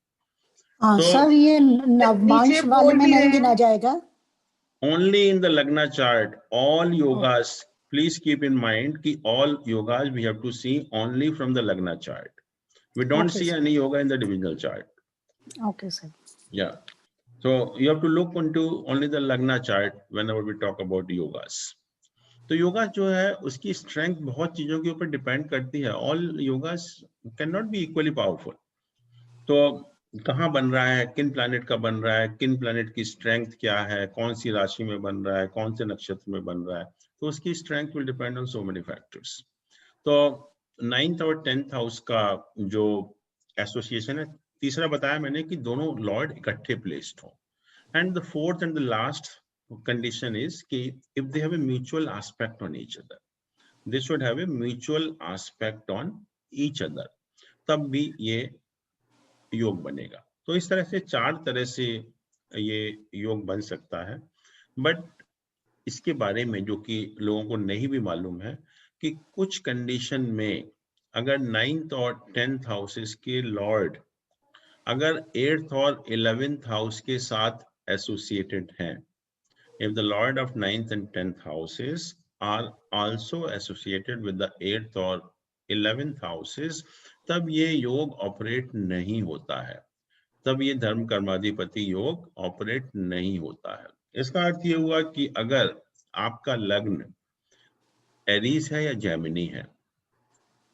तो सर ये नवांश वाले में नहीं गिना जाएगा? Only in the Lagna chart, all yogas, please keep in mind कि all yogas we have to see only from the Lagna chart. We don't see any yoga in the divisional chart. Okay, sir. Yeah. So you have to look into only the Lagna chart whenever we talk about yogas. तो योगा जो है उसकी strength बहुत चीजों के ऊपर depend करती है। All yogas cannot be equally powerful. तो कहाँ बन रहा है, किन प्लैनेट का बन रहा है, किन प्लैनेट की स्ट्रेंथ क्या है, कौन सी राशि में बन रहा है, कौन से नक्षत्र में बन रहा है, तो उसकी strength will depend on so many factors. तो 9th और 10th हाउस का जो एसोसिएशन है, तीसरा बताया मैंने कि दोनों लॉर्ड इकट्ठे प्लेस्ड हो। And the fourth and the last condition is कि if they have a mutual aspect on each other, they should have a mutual aspect on each other, तब भी ये योग बनेगा। तो इस तरह से 4 तरह से ये योग बन सकता है। बट इसके बारे में जो कि लोगों को नहीं भी मालूम है कि कुछ कंडीशन में अगर 9th और 10th हाउसेस के लॉर्ड अगर 8th और 11th हाउस के साथ एसोसिएटेड हैं, if the lord of 9th and 10th houses are also associated with the 8th और 11th हाउसेस, तब ये योग ऑपरेट नहीं होता है, तब ये धर्म कर्माधिपति योग ऑपरेट नहीं होता है। इसका अर्थ ये हुआ कि अगर आपका लग्न एरीज है या जेमिनी है,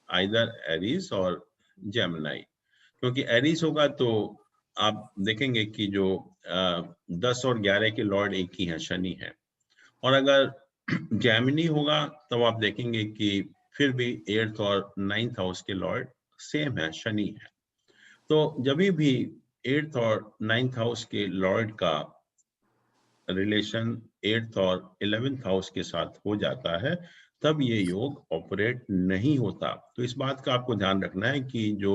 आइदर एरीज और जेमिनी, क्योंकि एरीज होगा तो आप देखेंगे कि जो 10 और 11 के लॉर्ड एक ही हैं, शनि है, और अगर जेमिनी होगा तो आप देखेंगे कि फिर भी 8th और 9th हाउस के लॉर्ड सेम है, शनि है। तो जब भी 8th और 9th हाउस के लॉर्ड का रिलेशन 8th और 11th हाउस के साथ हो जाता है, तब ये योग ऑपरेट नहीं होता। तो इस बात का आपको ध्यान रखना है कि जो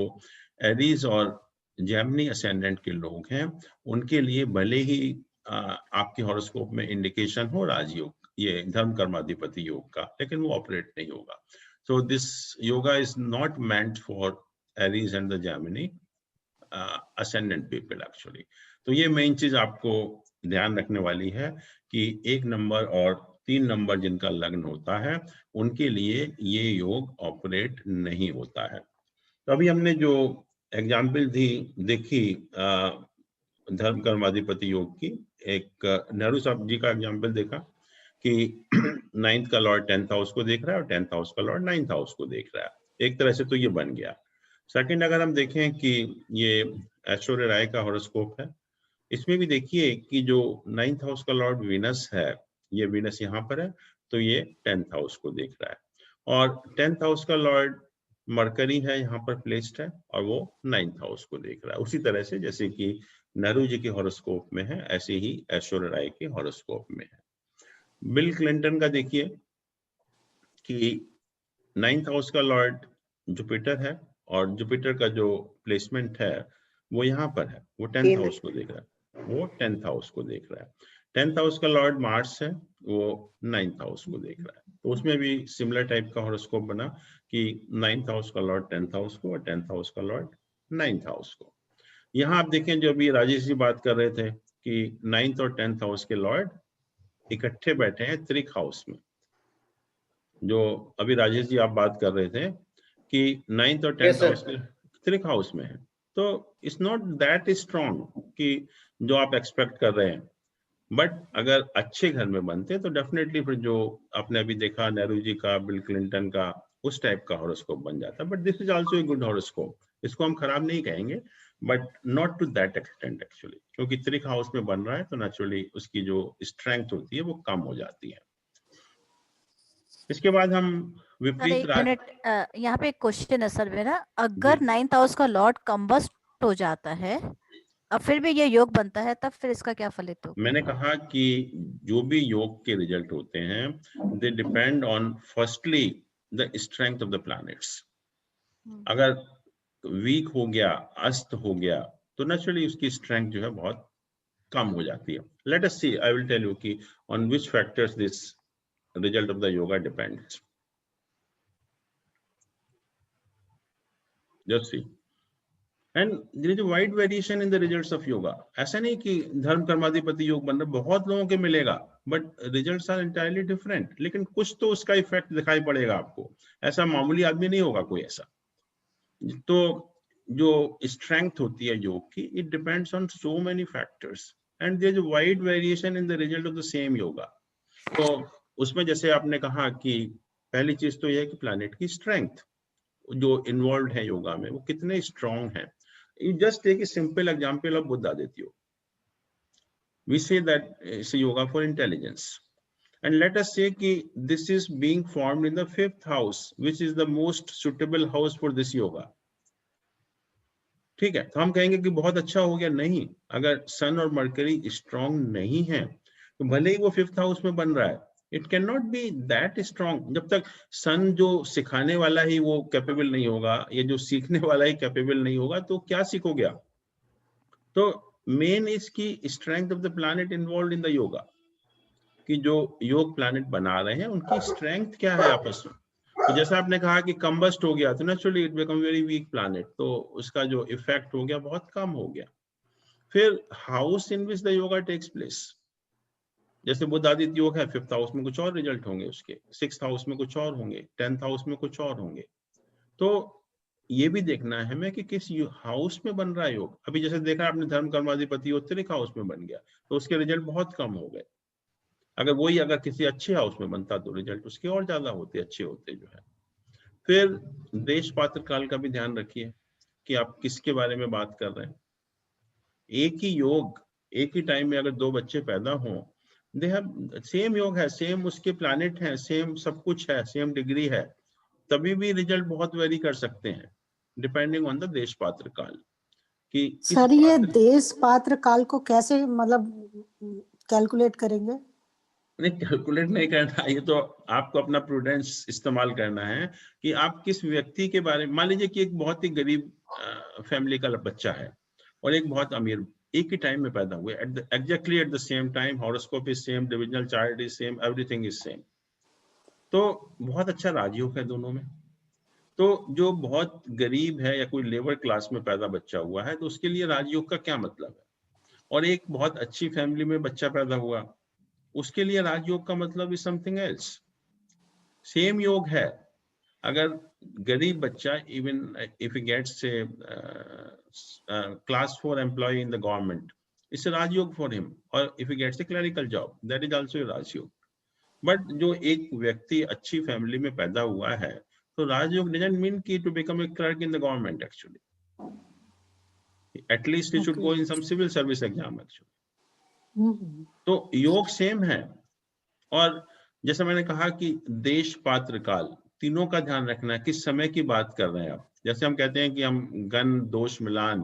एरीज और जेमिनी असेंडेंट के लोग हैं, उनके लिए भले ही आपके हॉरोस्कोप में इंडिकेशन हो राजयोग, ये धर्म कर्माधिपति योग का, लेकिन वो ऑपरेट नहीं होगा। So this yoga is not meant for Aries and the Gemini ascendant people actually. तो ये मेन चीज आपको ध्यान रखने वाली है कि 1 नंबर और 3 नंबर जिनका लग्न होता है, उनके लिए ये योग ऑपरेट नहीं होता है। तो अभी हमने जो एग्जाम्पल देखी धर्म कर्माधिपति योग की, एक नेहरू साहब जी का एग्जाम्पल देखा कि 9th का लॉर्ड 10th हाउस को देख रहा है और 10th हाउस का लॉर्ड 9th हाउस को देख रहा है। एक तरह से तो ये बन गया। सेकंड, अगर हम देखें कि ये ऐश्वर्या राय का हॉरोस्कोप है, इसमें भी देखिए कि जो 9th हाउस का लॉर्ड वीनस है, ये वीनस यहाँ पर है, तो ये 10th हाउस को देख रहा है, और 10th हाउस का लॉर्ड मरकरी है, यहाँ पर प्लेस्ड है, और वो 9th हाउस को देख रहा है। उसी तरह से जैसे कि नेहरू जी के हॉरोस्कोप में है, ऐसे ही ऐश्वर्या राय के हॉरोस्कोप में है। बिल क्लिंटन का देखिए कि 9th हाउस का लॉर्ड जुपिटर है, और जुपिटर का जो प्लेसमेंट है वो यहाँ पर है, वो 10th हाउस को देख रहा है, वो 10th हाउस को देख रहा है। 10th हाउस का लॉर्ड मार्स है, वो 9th हाउस को देख रहा है। तो उसमें भी सिमिलर टाइप का हॉरोस्कोप बना कि 9th हाउस का लॉर्ड 10th हाउस को और 10th हाउस का लॉर्ड 9th हाउस को। यहाँ आप देखें, जो अभी राजेश जी बात कर रहे थे कि 9th और 10th हाउस के लॉर्ड इकट्ठे बैठे हैं त्रिक हाउस में, जो अभी राजेश जी आप बात कर रहे थे कि 9th और 10th हाउस के त्रिक हाउस में है, तो इट्स नॉट दैट स्ट्रॉन्ग कि जो आप एक्सपेक्ट कर रहे हैं बट अगर अच्छे घर में बनते तो डेफिनेटली फिर जो आपने अभी देखा नेहरू जी का, बिल क्लिंटन का, उस टाइप का हॉरोस्कोप बन जाता। But this is also a good horoscope, इसको हम खराब नहीं कहेंगे, but not to that extent actually, क्योंकि त्रिक हाउस में बन रहा है तो नेचुरली उसकी जो स्ट्रेंथ होती है वो कम हो जाती है। इसके बाद हम विपरीत यहाँ पे एक क्वेश्चन है सर मेरा, अगर 9th हाउस का लॉर्ड कंबस्ट हो जाता है अब फिर भी ये योग बनता है, तब फिर इसका क्या फलित होगा? मैंने कहा कि जो भी योग के रिजल्ट होते हैं they depend on firstly the strength of the planets. अगर वीक हो गया, अस्त हो गया, तो नेचुरली उसकी स्ट्रेंथ जो है बहुत कम हो जाती है। Let us see, I will tell you कि on which factors this result of the yoga depends. Just see, and there is a wide variation in the results of yoga. ऐसा नहीं कि धर्म कर्माधिपति योग बन रहा, बहुत लोगों के मिलेगा, but results are entirely different, लेकिन कुछ तो उसका इफेक्ट दिखाई पड़ेगा आपको। ऐसा मामूली आदमी नहीं होगा कोई ऐसा। तो जो स्ट्रेंथ होती है योग की, it depends on so many factors and there is a wide variation in the result of the same yoga. तो उसमें जैसे आपने कहा कि पहली चीज तो यह है कि प्लैनेट की स्ट्रेंथ जो इन्वॉल्व है योगा में वो कितने स्ट्रॉन्ग है। You just take a simple example of Buddhaditya. We say that it's a yoga for intelligence, and let us say कि this is being formed in the 5th house, which is the most suitable house for this yoga. ठीक है, तो हम कहेंगे कि बहुत अच्छा हो गया। नहीं, अगर सन और मरकरी स्ट्रॉन्ग नहीं है तो भले ही वो 5th हाउस में बन रहा है, it can not B that strong. जब तक सन जो सिखाने वाला ही वो कैपेबल नहीं होगा, या जो सीखने वाला ही कैपेबल नहीं होगा, तो क्या सीखोगे आप? तो मेन इसकी strength of the planet involve in the yoga, कि जो योग प्लैनेट बना रहे हैं उनकी स्ट्रेंथ क्या है आपस में। तो जैसा आपने कहा कि कंबस्ट हो गया तो naturally it become very weak planet, तो उसका जो इफेक्ट हो गया बहुत कम हो गया। फिर house in which the yoga takes place, जैसे बुद्धादित्य योग है, 5th हाउस में कुछ और रिजल्ट होंगे उसके, 6th हाउस में कुछ और होंगे, 10th हाउस में कुछ और होंगे। तो ये भी देखना है हमें कि किस हाउस में बन रहा है योग। अभी जैसे देखा आपने धर्म कर्माधिपति उत्तरिक हाउस में बन गया तो उसके रिजल्ट बहुत कम हो गए। अगर किसी अच्छे हाउस में बनता तो रिजल्ट उसके और ज्यादा होते, अच्छे होते जो है। फिर देश पात्र काल का भी ध्यान रखिए कि आप किसके बारे में बात कर रहे हैं। एक ही योग एक ही टाइम में अगर 2 बच्चे पैदा हों, दे हैव सेम योग है, सेम उसके प्लैनेट है, सेम सब कुछ है, सेम डिग्री है, तभी भी रिजल्ट बहुत वेरी कर सकते हैं डिपेंडिंग ऑन द देश पात्र काल। कि सर ये देश पात्र काल को कैसे मतलब कैलकुलेट करेंगे? नहीं, कैलकुलेट नहीं करना, ये तो आपको अपना प्रूडेंस इस्तेमाल करना है कि आप किस व्यक्ति के बारे में। मान लीजिए कि एक बहुत ही गरीब फैमिली का बच्चा है और एक बहुत अमीर, एक ही टाइम में पैदा हुए, exactly at the same time, horoscope is same, divisional chart is same, everything is same, तो बहुत अच्छा राजयोग है दोनों में। तो जो बहुत गरीब है या कोई लेबर क्लास में पैदा बच्चा हुआ है तो उसके लिए राजयोग का क्या मतलब है, और एक बहुत अच्छी फैमिली में बच्चा पैदा हुआ उसके लिए राजयोग का मतलब इज समथिंग एल्स। सेम योग है, अगर गरीब बच्चा even if he gets a class 4 employee in the government, it's a rajयोग for him, or if he gets a clerical job, that is also a rajयोग। but जो एक व्यक्ति अच्छी फैमिली में पैदा हुआ है तो राजयोग doesn't mean कि to become a clerk in the government actually, at least he should go in some civil service exam actually। तो योग सेम है। और जैसा मैंने कहा कि देश पात्र काल तीनों का ध्यान रखना है, किस समय की बात कर रहे हैं आप। जैसे हम कहते हैं कि हम गण दोष मिलान,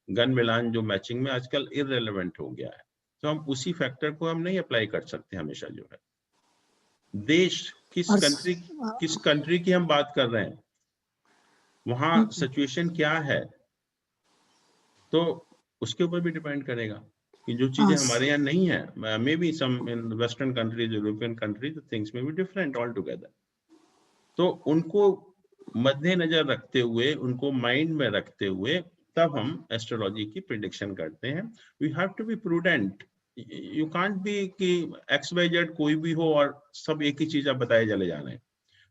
गण मिलान जो मैचिंग में आजकल इररिलेवेंट हो गया है, तो हम उसी फैक्टर को हम नहीं अप्लाई कर सकते हमेशा। जो है देश किस कंट्री की हम बात कर रहे हैं, वहां सिचुएशन क्या है, तो उसके ऊपर भी डिपेंड करेगा कि जो चीजें हमारे यहाँ नहीं है, may be some in western countries, European countries, things may be different altogether. तो उनको मद्देनजर रखते हुए, उनको माइंड में रखते हुए तब हम एस्ट्रोलॉजी की प्रिडिक्शन करते हैं। We have to be prudent, you can't be कि XYZ कोई भी हो और सब एक ही चीज आप बताए चले जा रहे हैं।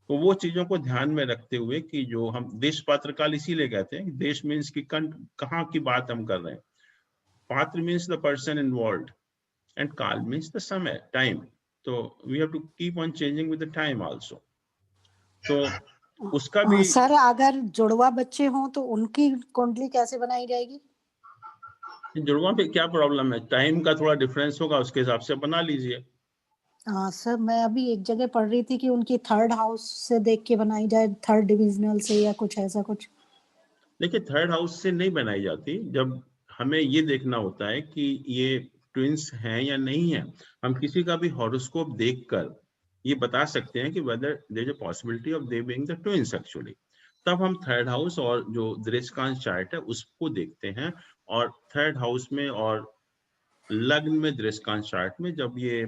तो वो चीजों को ध्यान में रखते हुए कि जो हम देश पात्र काल इसीलिए कहते हैं, देश मीन्स की कहाँ की बात हम कर रहे हैं, पात्र means the person involved, and kal means the samay, time. So we have to keep on changing with the time also. तो उसका भी सर अगर जुड़वा बच्चे हों तो उनकी कुंडली कैसे बनाई जाएगी? जुड़वा पे क्या प्रॉब्लम है? टाइम का थोड़ा डिफरेंस होगा, उसके हिसाब से बना लीजिए। हाँ सर, मैं अभी एक जगह पढ़ रही थी कि उनकी थर्ड हाउस से देख के बनाई जाए, थर्ड डिविजनल से या कुछ ऐसा कुछ। देखिए थर्ड हाउस से नहीं बनाई जाती, जब हमें ये देखना होता है कि ये ट्विंस हैं या नहीं है। हम किसी का भी हॉरोस्कोप देखकर ये बता सकते हैं कि whether there is a possibility of they being the twins actually. तब हम थर्ड हाउस और जो दृष्टिकांत चार्ट है उसको देखते हैं, और थर्ड हाउस में और लग्न में दृष्टिकांत चार्ट में जब ये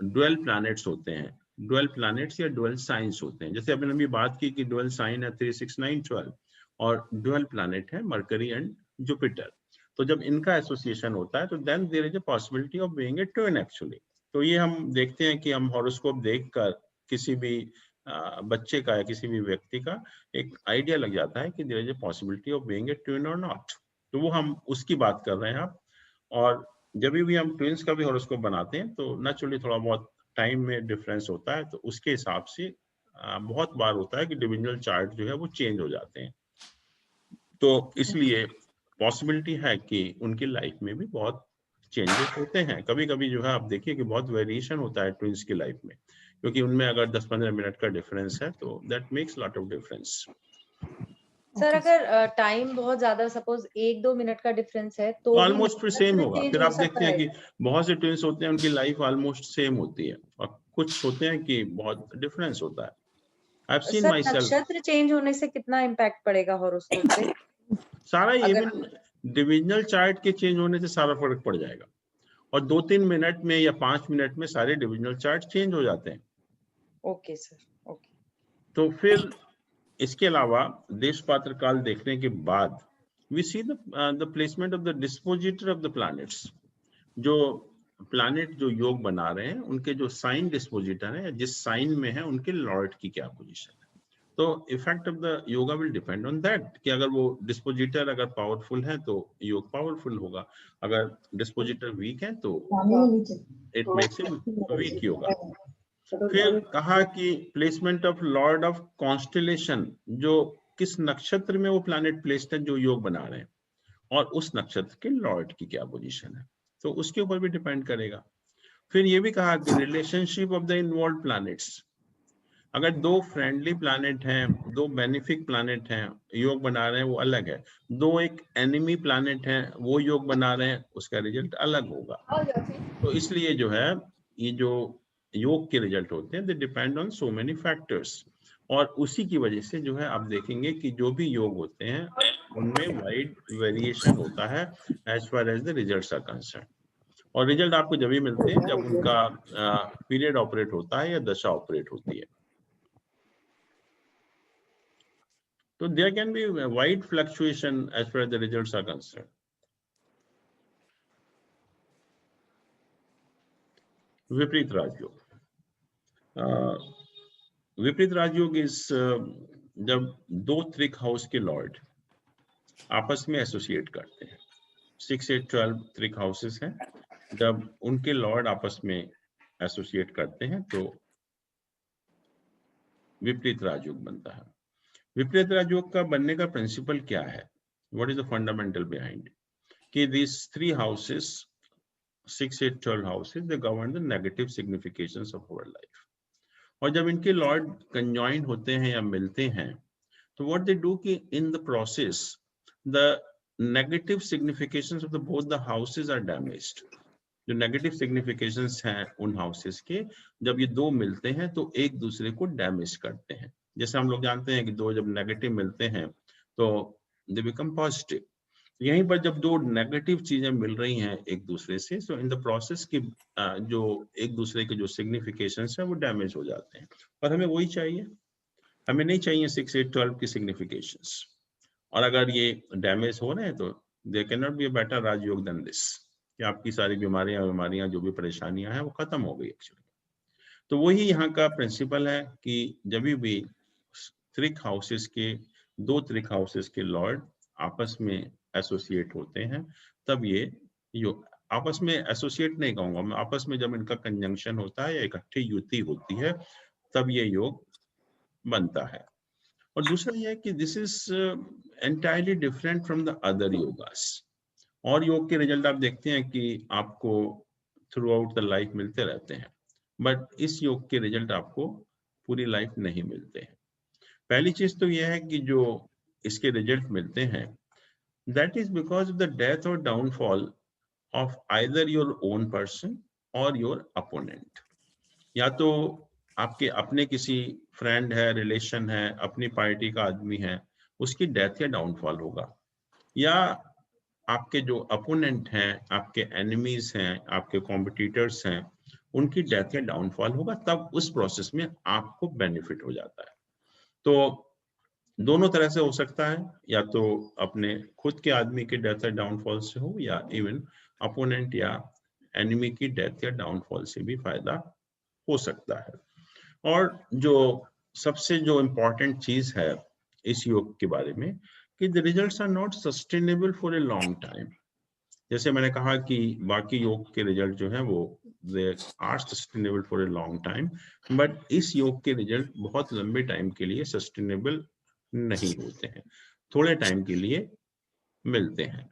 डुअल प्लैनेट्स होते हैं, डुअल प्लैनेट्स या डुअल साइंस होते हैं, जैसे अपने अभी बात की कि डुअल साइन है 3, 6, 9, 12 और डुअल प्लैनेट है मरकरी एंड जुपिटर, तो जब इनका एसोसिएशन होता है तो then there is a possibility of being a twin actually. तो ये हम देखते हैं कि हम हॉरोस्कोप देखकर किसी भी बच्चे का या किसी भी व्यक्ति का एक आइडिया लग जाता है कि there is a possibility of being a twin और नॉट। तो वो हम उसकी बात कर रहे हैं आप। और जब भी हम ट्विंस का भी हॉरोस्कोप बनाते हैं तो नेचुरली थोड़ा बहुत टाइम में डिफरेंस होता है, तो उसके हिसाब से बहुत बार होता है कि डिविजनल चार्ट जो है वो चेंज हो जाते हैं। तो इसलिए पॉसिबिलिटी है कि उनकी लाइफ में भी बहुत चेंजेस होते हैं। कभी कभी जो है आप देखिए कि बहुत वेरिएशन होता है ट्विंस की लाइफ में, क्योंकि उनमें अगर 10-15 मिनट का डिफरेंस है तो that makes lot of difference. Sir अगर टाइम बहुत ज्यादा, सपोज 1-2 मिनट का डिफरेंस है तो ऑलमोस्ट फिर सेम होगा। फिर आप देखते हैं कि बहुत से ट्विंस होते हैं उनकी लाइफ ऑलमोस्ट सेम होती है, और कुछ होते हैं कि बहुत डिफरेंस होता है। I have seen my self. नक्षत्र चेंज होने से कितना इम्पैक्ट पड़ेगा हॉरोस्कोप पे? सारा इवन डिविजनल चार्ट के चेंज होने से सारा फर्क पड़ जाएगा, और 2-3 मिनट में या 5 मिनट में सारे डिविजनल चार्ट चेंज हो जाते हैं। Okay sir, okay. तो फिर इसके अलावा देश पात्र काल देखने के बाद we see the placement of the dispositor of the planets. जो प्लैनेट जो योग बना रहे हैं उनके जो साइन डिस्पोजिटर है, जिस साइन में है उनके लॉर्ड की क्या पोजीशन है। तो effect of the yoga will depend on that कि अगर वो डिस्पोजिटर अगर पावरफुल है तो योग पावरफुल होगा, अगर डिस्पोजिटर वीक है तो it makes him weak yoga. फिर कहा कि placement of lord of constellation, जो किस नक्षत्र में वो प्लैनेट प्लेस्ड है जो योग बना रहे हैं, और उस नक्षत्र के लॉर्ड की क्या पोजीशन है, तो उसके ऊपर भी डिपेंड करेगा। फिर ये भी कहा कि relationship of the involve planets, अगर दो फ्रेंडली प्लैनेट हैं, दो बेनिफिक प्लैनेट हैं, योग बना रहे हैं, वो अलग है। दो एक एनिमी प्लैनेट हैं, वो योग बना रहे हैं, उसका रिजल्ट अलग होगा। तो इसलिए जो है ये जो योग के रिजल्ट होते हैं they depend on so many factors, और उसी की वजह से जो है आप देखेंगे कि जो भी योग होते हैं उनमें वाइड वेरिएशन होता है as far as the results are concern. और रिजल्ट आपको जब भी मिलते हैं जब उनका पीरियड ऑपरेट होता है या दशा ऑपरेट होती है। तो there can be wide fluctuation as far as the results are concern. विपरीत राजयोग, विपरीत राजयोग इस जब दो त्रिक हाउस के लॉर्ड आपस में एसोसिएट करते हैं, 6, 8, 12 त्रिक हाउसेस हैं, जब उनके लॉर्ड आपस में एसोसिएट करते हैं तो विपरीत राजयोग बनता है। विपरीत राजयोग का बनने का प्रिंसिपल क्या है, what is the fundamental behind, कि this 3 houses 6, 8, 12 houses they govern the negative significations of our life. और जब इनके लॉर्ड कंजॉइन होते हैं या मिलते हैं तो व्हाट दे डू कि in the process the negative significations of the both the houses are damaged. जो नेगेटिव सिग्निफिकेशंस हैं उन हाउसेस के, जब ये दो मिलते हैं तो एक दूसरे को डैमेज करते हैं। जैसे हम लोग जानते हैं कि दो जब नेगेटिव मिलते हैं तो दे बिकम पॉजिटिव। यहीं पर जब दो नेगेटिव चीजें मिल रही हैं एक दूसरे से, सो इन द प्रोसेस की जो एक दूसरे के जो सिग्निफिकेशंस है वो डैमेज हो जाते हैं। और हमें वही चाहिए, हमें नहीं चाहिए 6, 8, 12 की सिग्निफिकेशंस। और अगर ये डैमेज हो रहे हैं तो there can not be a better rajyoga than this, कि आपकी सारी बीमारियां जो भी परेशानियां हैं वो खत्म हो गई एक्चुअली। तो वही यहाँ का प्रिंसिपल है कि जब भी त्रिक हाउसेस के, दो त्रिक हाउसेस के लॉर्ड आपस में एसोसिएट होते हैं तब ये आपस में एसोसिएट नहीं कहूंगा मैं, आपस में जब इनका कंजंक्शन होता है या इकट्ठी युति होती है तब ये योग बनता है। और दूसरा यह है कि this is entirely different from the other yogas. और योग के रिजल्ट आप देखते हैं कि आपको थ्रू आउट द लाइफ मिलते रहते हैं, बट इस योग के रिजल्ट आपको पूरी लाइफ नहीं मिलते हैं। पहली चीज तो यह है कि जो इसके रिजल्ट मिलते हैं that is because of the death और downfall of either your own person और योर अपोनेंट। या तो आपके अपने किसी फ्रेंड है, रिलेशन है, अपनी पार्टी का आदमी है, उसकी डेथ या डाउनफॉल होगा, या आपके जो अपोनेंट हैं, आपके एनिमीज हैं, आपके कॉम्पिटिटर्स हैं, उनकी डेथ या डाउनफॉल होगा, तब उस प्रोसेस में आपको बेनिफिट हो जाता है। तो दोनों तरह से हो सकता है, या तो अपने खुद के आदमी की डेथ या डाउनफॉल से हो, या इवन अपोनेंट या एनिमी की डेथ या डाउनफॉल से भी फायदा हो सकता है। और जो सबसे जो इम्पोर्टेंट चीज है इस योग के बारे में कि the results are not sustainable for a long time. जैसे मैंने कहा कि बाकी योग के रिजल्ट जो है वो they are sustainable for a long time, but इस योग के रिजल्ट बहुत लंबे टाइम के लिए सस्टेनेबल नहीं होते हैं, थोड़े टाइम के लिए मिलते हैं।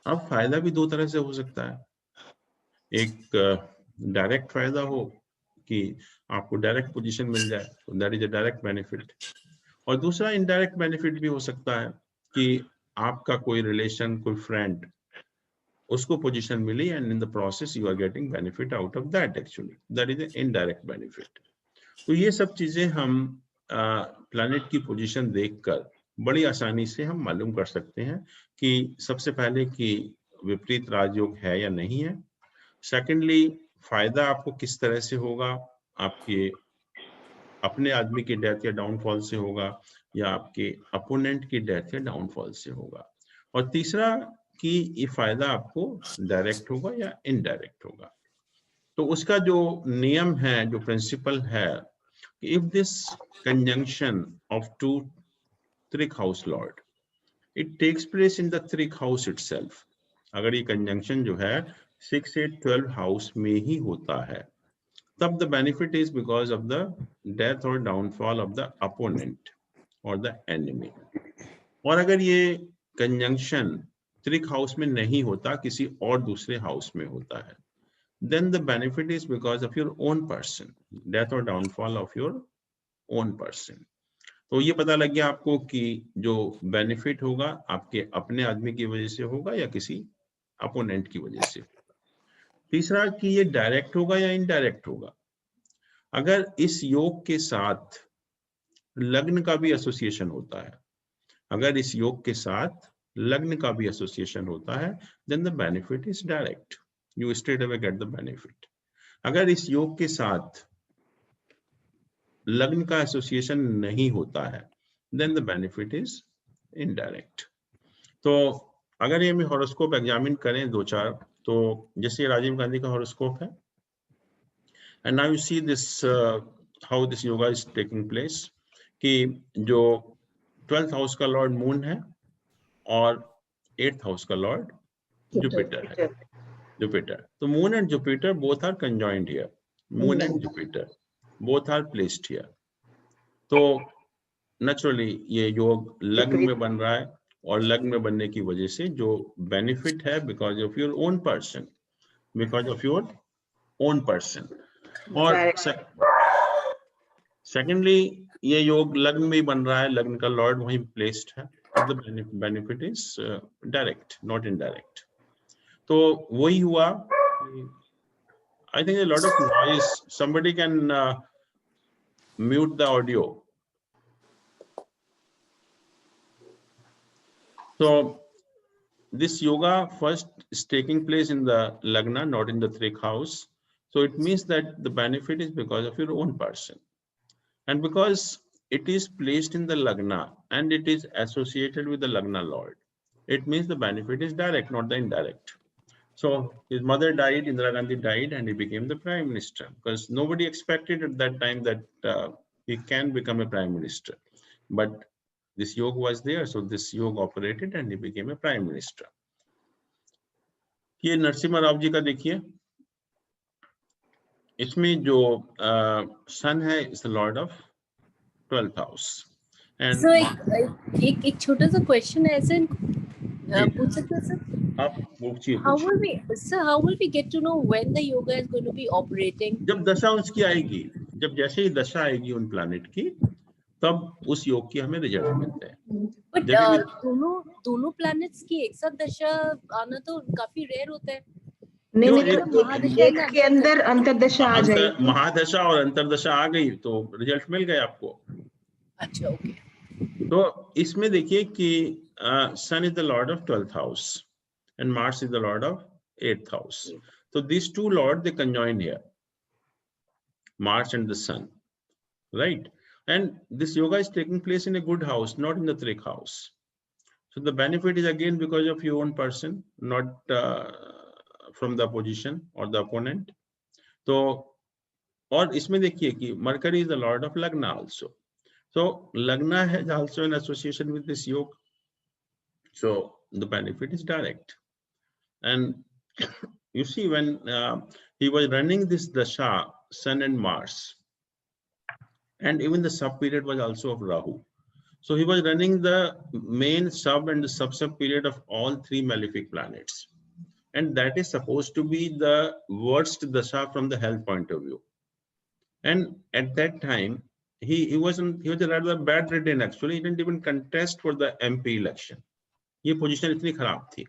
अब फायदा भी दो तरह से हो सकता है, एक डायरेक्ट फायदा हो कि आपको डायरेक्ट पोजीशन मिल जाए, तो that is a direct benefit, और दूसरा इनडायरेक्ट बेनिफिट भी हो सकता है कि आपका कोई रिलेशन, कोई फ्रेंड, उसको पोजीशन मिली and in the process you are getting benefit out of that, actually that is a indirect benefit. तो ये सब चीजें हम प्लैनेट की पोजीशन देखकर बड़ी आसानी से हम मालूम कर सकते हैं कि सबसे पहले कि विपरीत राजयोग है या नहीं है, सेकेंडली फायदा आपको किस तरह से होगा, आपके अपने आदमी की डेथ या डाउनफॉल से होगा या आपके अपोनेंट की डेथ या डाउनफॉल से होगा, और तीसरा कि ये फायदा आपको डायरेक्ट होगा या इनडायरेक्ट होगा। तो उसका जो नियम है, जो प्रिंसिपल है, if this conjunction of two trik house lord it takes place in the trik house itself, अगर ये कंजंक्शन जो है 6, 8, 12 हाउस में ही होता है, तब the benefit is because of the death or downfall of the opponent or the enemy। और अगर ये कंजंक्शन त्रिक हाउस में नहीं होता, किसी और दूसरे हाउस में होता है, then the benefit is because of your own person, death or downfall of your own person। तो ये पता लग गया आपको कि जो बेनिफिट होगा आपके अपने आदमी की वजह से होगा या किसी अपोनेंट की वजह से। तीसरा कि ये डायरेक्ट होगा या इनडायरेक्ट होगा। अगर इस योग के साथ लग्न का भी एसोसिएशन होता है, अगर इस योग के साथ लग्न का भी एसोसिएशन होता है, then the benefit is direct, you straight away get the benefit. अगर इस योग के साथ लग्न का एसोसिएशन नहीं होता है, then the benefit is indirect. तो अगर ये हम हॉरोस्कोप एग्जामिन करें दो चार, तो जैसे राजीव गांधी का हॉरोस्कोप है, and now you see this how this yoga is taking place कि जो 12th हाउस का लॉर्ड मून है और 8th हाउस का लॉर्ड जुपिटर है, जुपिटर। तो moon and Jupiter both are conjoined here, moon and Jupiter both are placed here. तो naturally ये योग लग्न में बन रहा है, और लग्न में बनने की वजह से जो बेनिफिट है because of your own person, because of your own person. और सेकेंडली ये योग लग्न में ही बन रहा है, लग्न का लॉर्ड वहीं प्लेस्ड है, the benefit is direct not indirect. तो वही हुआ। I think a lot of noise, somebody can mute the audio. So this yoga first is taking place in the lagna, not in the trik house. So it means that the benefit is because of your own person, and because it is placed in the lagna and it is associated with the lagna lord, it means the benefit is direct, not the indirect. So his mother died, Indira Gandhi died, and he became the prime minister because nobody expected at that time that he can become a prime minister, but this yoga was there, so this yoga operated and he became a prime minister. ये नरसिम्हा राव जी का देखिए, इसमें जो सन है is the lord of 12th house and sir एक छोटा सा question है सर, पूछ सकते हैं सर? आप पूछिए। How will we get to know when the yoga is going to be operating? जब दशा उसकी आएगी, जब जैसे ही दशा आएगी उन प्लैनेट की, तब उस योग की हमें रिजल्ट मिलते हैं। बट दोनों प्लैनेट्स की एक साथ दशा आना तो काफी रेयर होता है। नहीं, एक के अंदर अंतर्दशा आ जाएगी। महादशा और अंतर्दशा आ गई तो रिजल्ट मिल गए आपको। अच्छा, ओके। तो इसमें देखिए कि sun is the lord of 12th house and Mars is the lord of 8th house. तो this two lord they conjoin here, Mars and the sun, right? And this yoga is taking place in a good house, not in the Trik house. So the benefit is again because of your own person, not from the opposition or the opponent. So, और इसमें देखिए कि Mercury is the lord of Lagna also. So Lagna has also an association with this yoga. So the benefit is direct. And you see when he was running this dasha, Sun and Mars, and even the sub period was also of Rahu. So he was running the main sub and the sub period of all three malefic planets. And that is supposed to be the worst dasha from the health point of view. And at that time, he was rather bedridden actually. He didn't even contest for the MP election. Ye position itni kharab thi.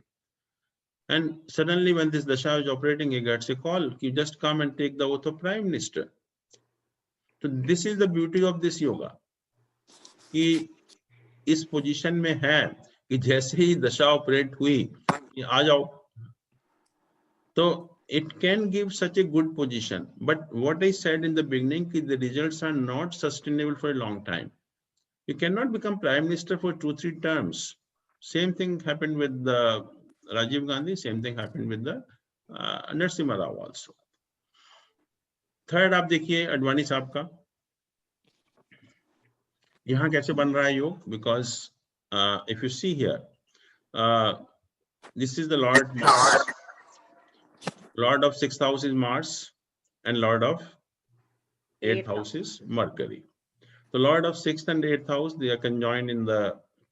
And suddenly when this dasha is operating, he gets a call, you just come and take the oath of Prime Minister. तो this is the beauty of this yoga कि इस position में है कि जैसे ही दशा operate हुई आ जाओ, तो it can give such a good position. But what I said in the beginning कि the results are not sustainable for a long time. You can not become prime minister for 2-3 terms. Same thing happened with Rajiv Gandhi, same thing happened with the Narasimha Rao also. Third आप देखिए अडवाणी साहब का, यहाँ कैसे बन रहा है योग? Because if you see here, this is the lord Mars, lord of 6th house is Mars and lord of 8th house is Mercury. तो lord of 6th and 8th house they are conjoined in the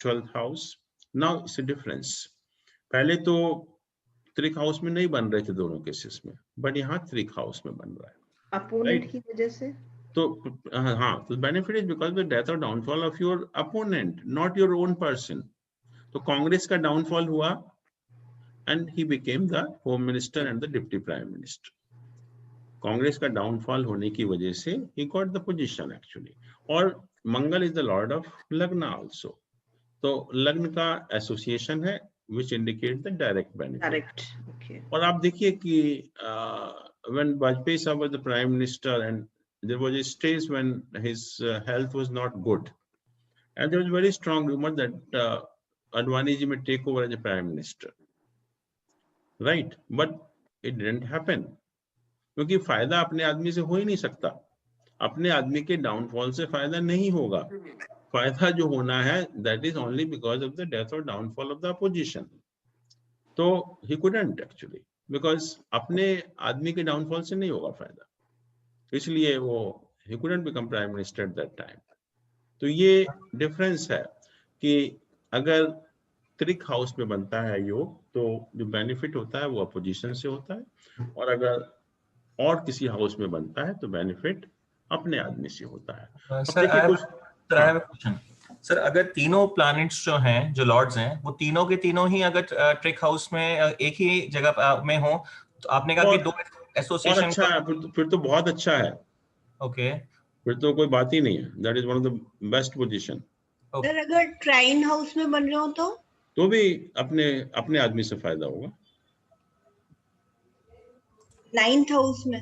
12th house. Now it's a difference. पहले तो त्रिक house में नहीं बन रहे थे दोनों केसेस में, बट यहाँ त्रिक हाउस में बन रहा है अपोनेंट की वजह से। तो हाँ, तो benefit is because the death और downfall of your opponent, not your own person. तो कांग्रेस का डाउनफॉल हुआ and he became the home minister and the deputy prime minister. Congress का डाउनफॉल होने की वजह से he got the position actually. और Mangal is the lord of lagna also. तो लग्न का एसोसिएशन है which indicate the direct benefit. Direct, okay. और आप देखिए कि when Vajpayee Sahab was the prime minister and there was a stage when his health was not good, and there was very strong rumor that Advani ji may take over as a prime minister, right? But it didn't happen क्योंकि फायदा अपने आदमी से हो ही नहीं सकता। अपने आदमी के डाउनफॉल से फायदा नहीं होगा। फायदा जो होना है that is only because of the death or downfall of the opposition. तो he couldn't actually because अपने आदमी के डाउनफॉल से नहीं होगा फायदा, इसलिए वो he couldn't become prime minister at that time. तो ये डिफरेंस है कि अगर त्रिक हाउस में बनता है योग तो जो बेनिफिट होता है वो अपोजिशन से होता है, और अगर और किसी हाउस में बनता है तो बेनिफिट अपने आदमी से होता है। सर अगर तीनों प्लैनेट्स जो हैं, जो लॉर्ड्स हैं, वो तीनों के तीनों ही अगर ट्रिक हाउस में एक ही जगह में हो, तो आपने कहा कि दो एसोसिएशन अच्छा है, फिर तो बहुत अच्छा है। ओके, फिर तो कोई बात ही नहीं है। That is one of the best position. Sir अगर ट्राइन हाउस में बन रहे हो तो भी अपने आदमी से फायदा होगा। 9th हाउस में,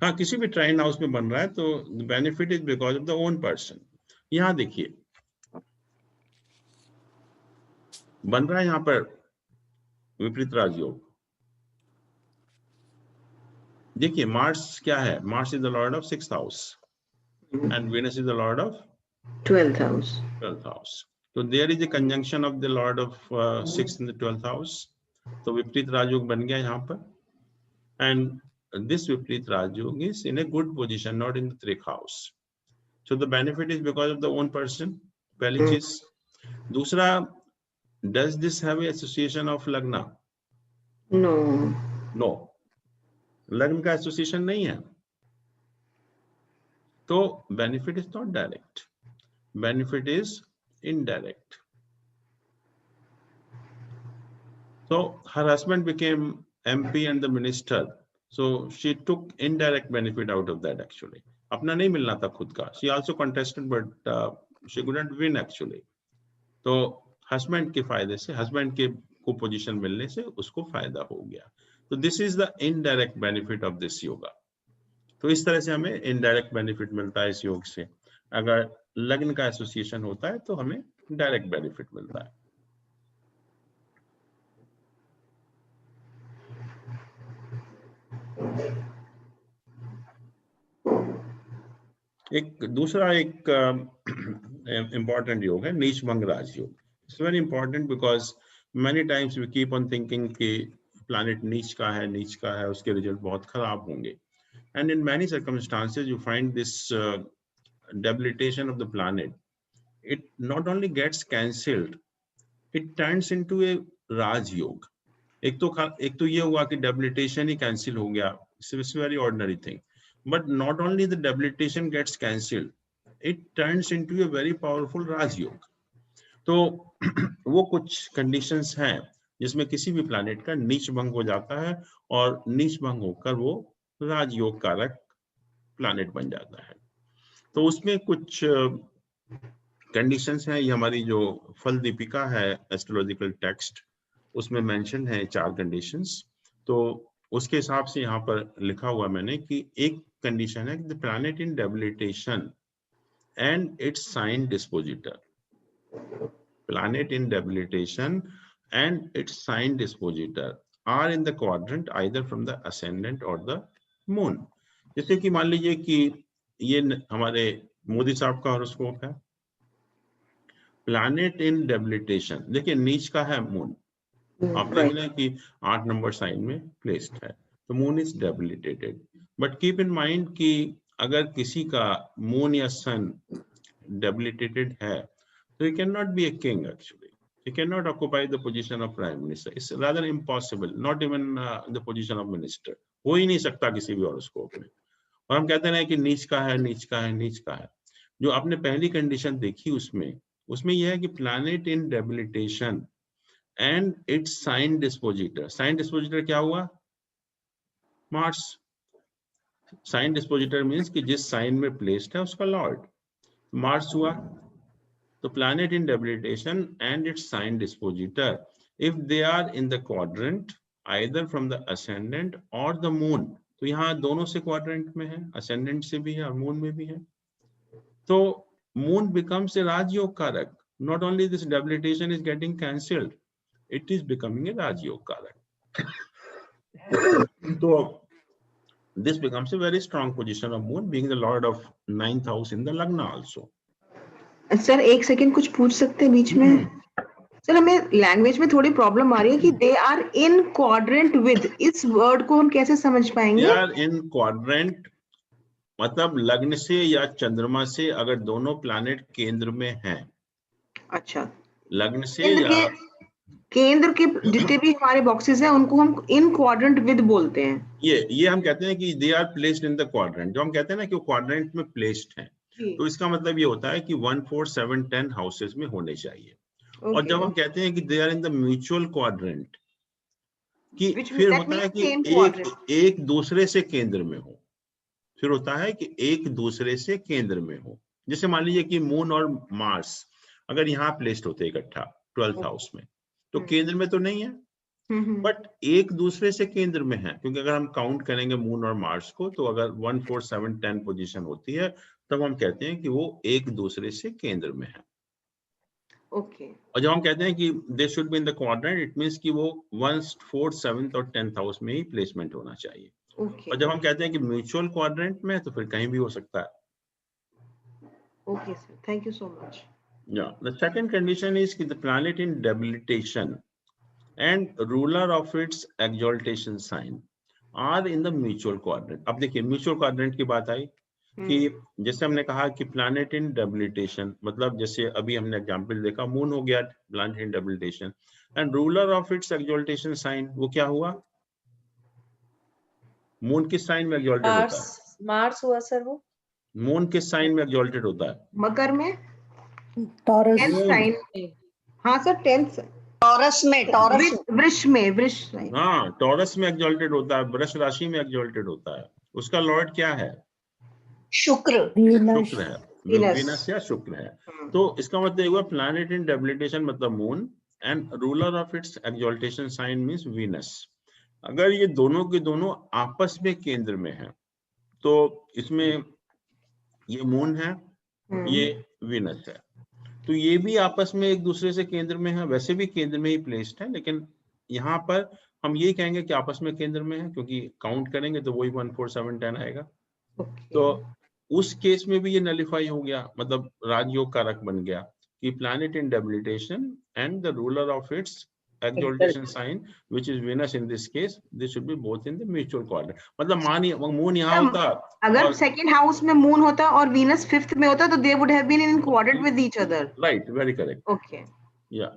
हाँ, किसी भी ट्राइन हाउस में बन रहा है तो benefit is because of the own person. यहाँ देखिए बन रहा है यहाँ पर विपरीत राजयोग। देखिए मार्स क्या है? Mars is the lord of 6th house and Venus is the lord of 12th house. So there is a conjunction of the lord of 6th in the 12th house, तो विपरीत राजयोग बन गया यहाँ पर, एंड this विपरीत राजयोग is in a good position, not in the trick house. So the benefit is because of the own person, पहली चीज. दूसरा, does this have a association of lagna? No. No, लग्न का एसोसिएशन नहीं है, तो benefit is not direct, benefit is indirect. So her husband became MP and the minister, so she took indirect benefit out of that actually. अपना नहीं मिलना था खुद का. She also contested but she couldn't win actually. तो husband के फायदे से, हस्बैंड के को पोजीशन मिलने से उसको फायदा हो गया. तो this is the indirect benefit of this yoga. तो इस तरह से हमें इनडायरेक्ट बेनिफिट मिलता है इस योग से. अगर लग्न का एसोसिएशन होता है तो हमें डायरेक्ट बेनिफिट मिलता है. एक दूसरा एक इम्पॉर्टेंट योग है नीच भंग राजयोग. It's very important because many times we keep on thinking कि प्लैनेट नीच का है, उसके रिजल्ट बहुत खराब होंगे. And in many circumstances you find this debilitation of the planet. It not only gets cancelled, it turns into a Raj Yoga. एक तो ये हुआ कि debilitation ही cancel हो गया. It's a very ordinary thing. But not only the debilitation gets cancelled, it turns into a very powerful Raj Yoga. तो वो कुछ conditions हैं जिसमें किसी भी planet का नीच भंग हो जाता है और नीच भंग होकर वो राज योग कारक planet बन जाता है. तो उसमें कुछ कंडीशंस हैं. ये हमारी जो फल दीपिका है एस्ट्रोलॉजिकल टेक्स्ट, उसमें मेंशन है 4 कंडीशंस. तो उसके हिसाब से यहाँ पर लिखा हुआ मैंने कि एक कंडीशन है the planet in debilitation and its sign dispositor. Planet in debilitation and its sign dispositor are in the quadrant either from the ascendant or the moon. जैसे कि मान लीजिए कि ये हमारे मोदी साहब का हॉरोस्कोप है. प्लैनेट इन डेबिलिटेशन, देखिए नीच का है मून, आप देख रहे हैं कि 8 नंबर साइन में प्लेस्ड है, तो moon is debilitated. But keep in mind कि अगर किसी का मून या सन डेबिलिटेटेड है तो he can not B a king actually. He can not occupy the position of prime minister. It's rather impossible, not even the position of minister. हो ही नहीं सकता किसी भी हॉरोस्कोप में. और हम कहते हैं कि नीच का है, नीच का है, नीच का है. जो आपने पहली कंडीशन देखी उसमें यह है कि planet in debilitation and its sign dispositor. Sign dispositor क्या हुआ? मार्स. साइन डिस्पोजिटर मींस कि जिस साइन में प्लेस्ड है उसका लॉर्ड मार्स हुआ. तो planet in debilitation and its sign dispositor, if they are in the quadrant either from the ascendant or the moon, तो यहाँ दोनों से क्वाड्रेंट में है, असेंडेंट से भी है और मून में भी है. तो moon becomes a rajyoga karaka. Not only this debilitation is getting cancelled, it is becoming a rajyoga karaka. तो this becomes a very strong position of moon being the lord of 9th house in the lagna also. Sir एक second कुछ पूछ सकते हैं बीच में? Sir हमें language में थोड़ी प्रॉब्लम आ रही है कि they are in quadrant with, इस वर्ड को हम कैसे समझ पाएंगे? दे आर इन क्वाड्रेंट मतलब लग्न से या चंद्रमा से अगर दोनों प्लैनेट केंद्र में हैं. अच्छा, लग्न से या केंद्र के जितने भी हमारे बॉक्सेस हैं उनको हम इन क्वाड्रेंट विद बोलते हैं. ये हम कहते हैं कि they are placed in the quadrant. जो हम कहते हैं ना कि वो क्वाड्रेंट में प्लेस्ड हैं, तो इसका मतलब ये होता है कि 1, 4, 7, 10 हाउसेस में होने चाहिए. और जब हम कहते हैं कि they are in the mutual quadrant, कि फिर होता है कि एक दूसरे से केंद्र में हो. फिर होता है कि एक दूसरे से केंद्र में हो. जैसे मान लीजिए कि मून और मार्स अगर यहाँ प्लेस्ड होते इकट्ठा 12th हाउस में, तो केंद्र में तो नहीं है, बट एक दूसरे से केंद्र में है. क्योंकि अगर हम काउंट करेंगे मून और मार्स को, तो अगर 1, 4, 7, 10 पोजीशन होती है, तब हम कहते हैं कि वो एक दूसरे से केंद्र में है. ओके. और जब हम कहते हैं कि they should be in the quadrant, it means कि वो 1, 4, 7 और 10th हाउस में ही प्लेसमेंट होना चाहिए. और जब हम कहते हैं कि म्यूचुअल क्वाड्रेंट में, तो फिर कहीं भी हो सकता है. Okay sir, thank you so much. Yeah, the second condition is the planet in debilitation and ruler of its exaltation sign are in the mutual quadrant. अब देखिए म्यूचुअल क्वाड्रेंट की बात आई कि जैसे हमने कहा कि प्लैनेट इन डेबिलिटेशन, मतलब जैसे अभी हमने एग्जांपल देखा मून हो गया planet in debilitation, and ruler of its exaltation sign, वो क्या हुआ? मून किस साइन में एक्सॉल्टेड होता है? मार्स हुआ सर वो। मून किस साइन में एक्सॉल्टेड होता है? मकर में, टॉरस साइन। हाँ सर 10th टॉरस में, टॉरस वृष में, वृष। हाँ टॉरस में एक्सॉल्टेड होता है, वृष राशि में एक्सॉल्टेड होता है। उसका लॉर्ड क्या है? शुक्र, शुक्र है, वीनस या शुक्र है। तो इसका मतलब हुआ प्लैनेट इन डेबिलिटेशन मतलब moon, and ruler of its exaltation sign means Venus. अगर ये दोनों के दोनों आपस में केंद्र में है तो इसमें ये मून है, ये वीनस है, तो ये भी आपस में एक दूसरे से केंद्र में है, वैसे भी केंद्र में ही प्लेस्ड है, लेकिन यहाँ पर हम ये कहेंगे कि आपस में केंद्र में है क्योंकि काउंट करेंगे तो वही 1 4 7 10 आएगा। तो उस केस में भी ये नलिफाई हो गया, मतलब राजयोग कारक बन गया कि planet in debilitation and the ruler of it's exaltation sign which is Venus in this case, this should be both in the mutual quadrant. मतलब मून यहाँ होता, अगर सेकंड हाउस में मून होता और वीनस 5th में होता तो they would have been in quadrant with each other. Right, very correct. Okay. Yeah.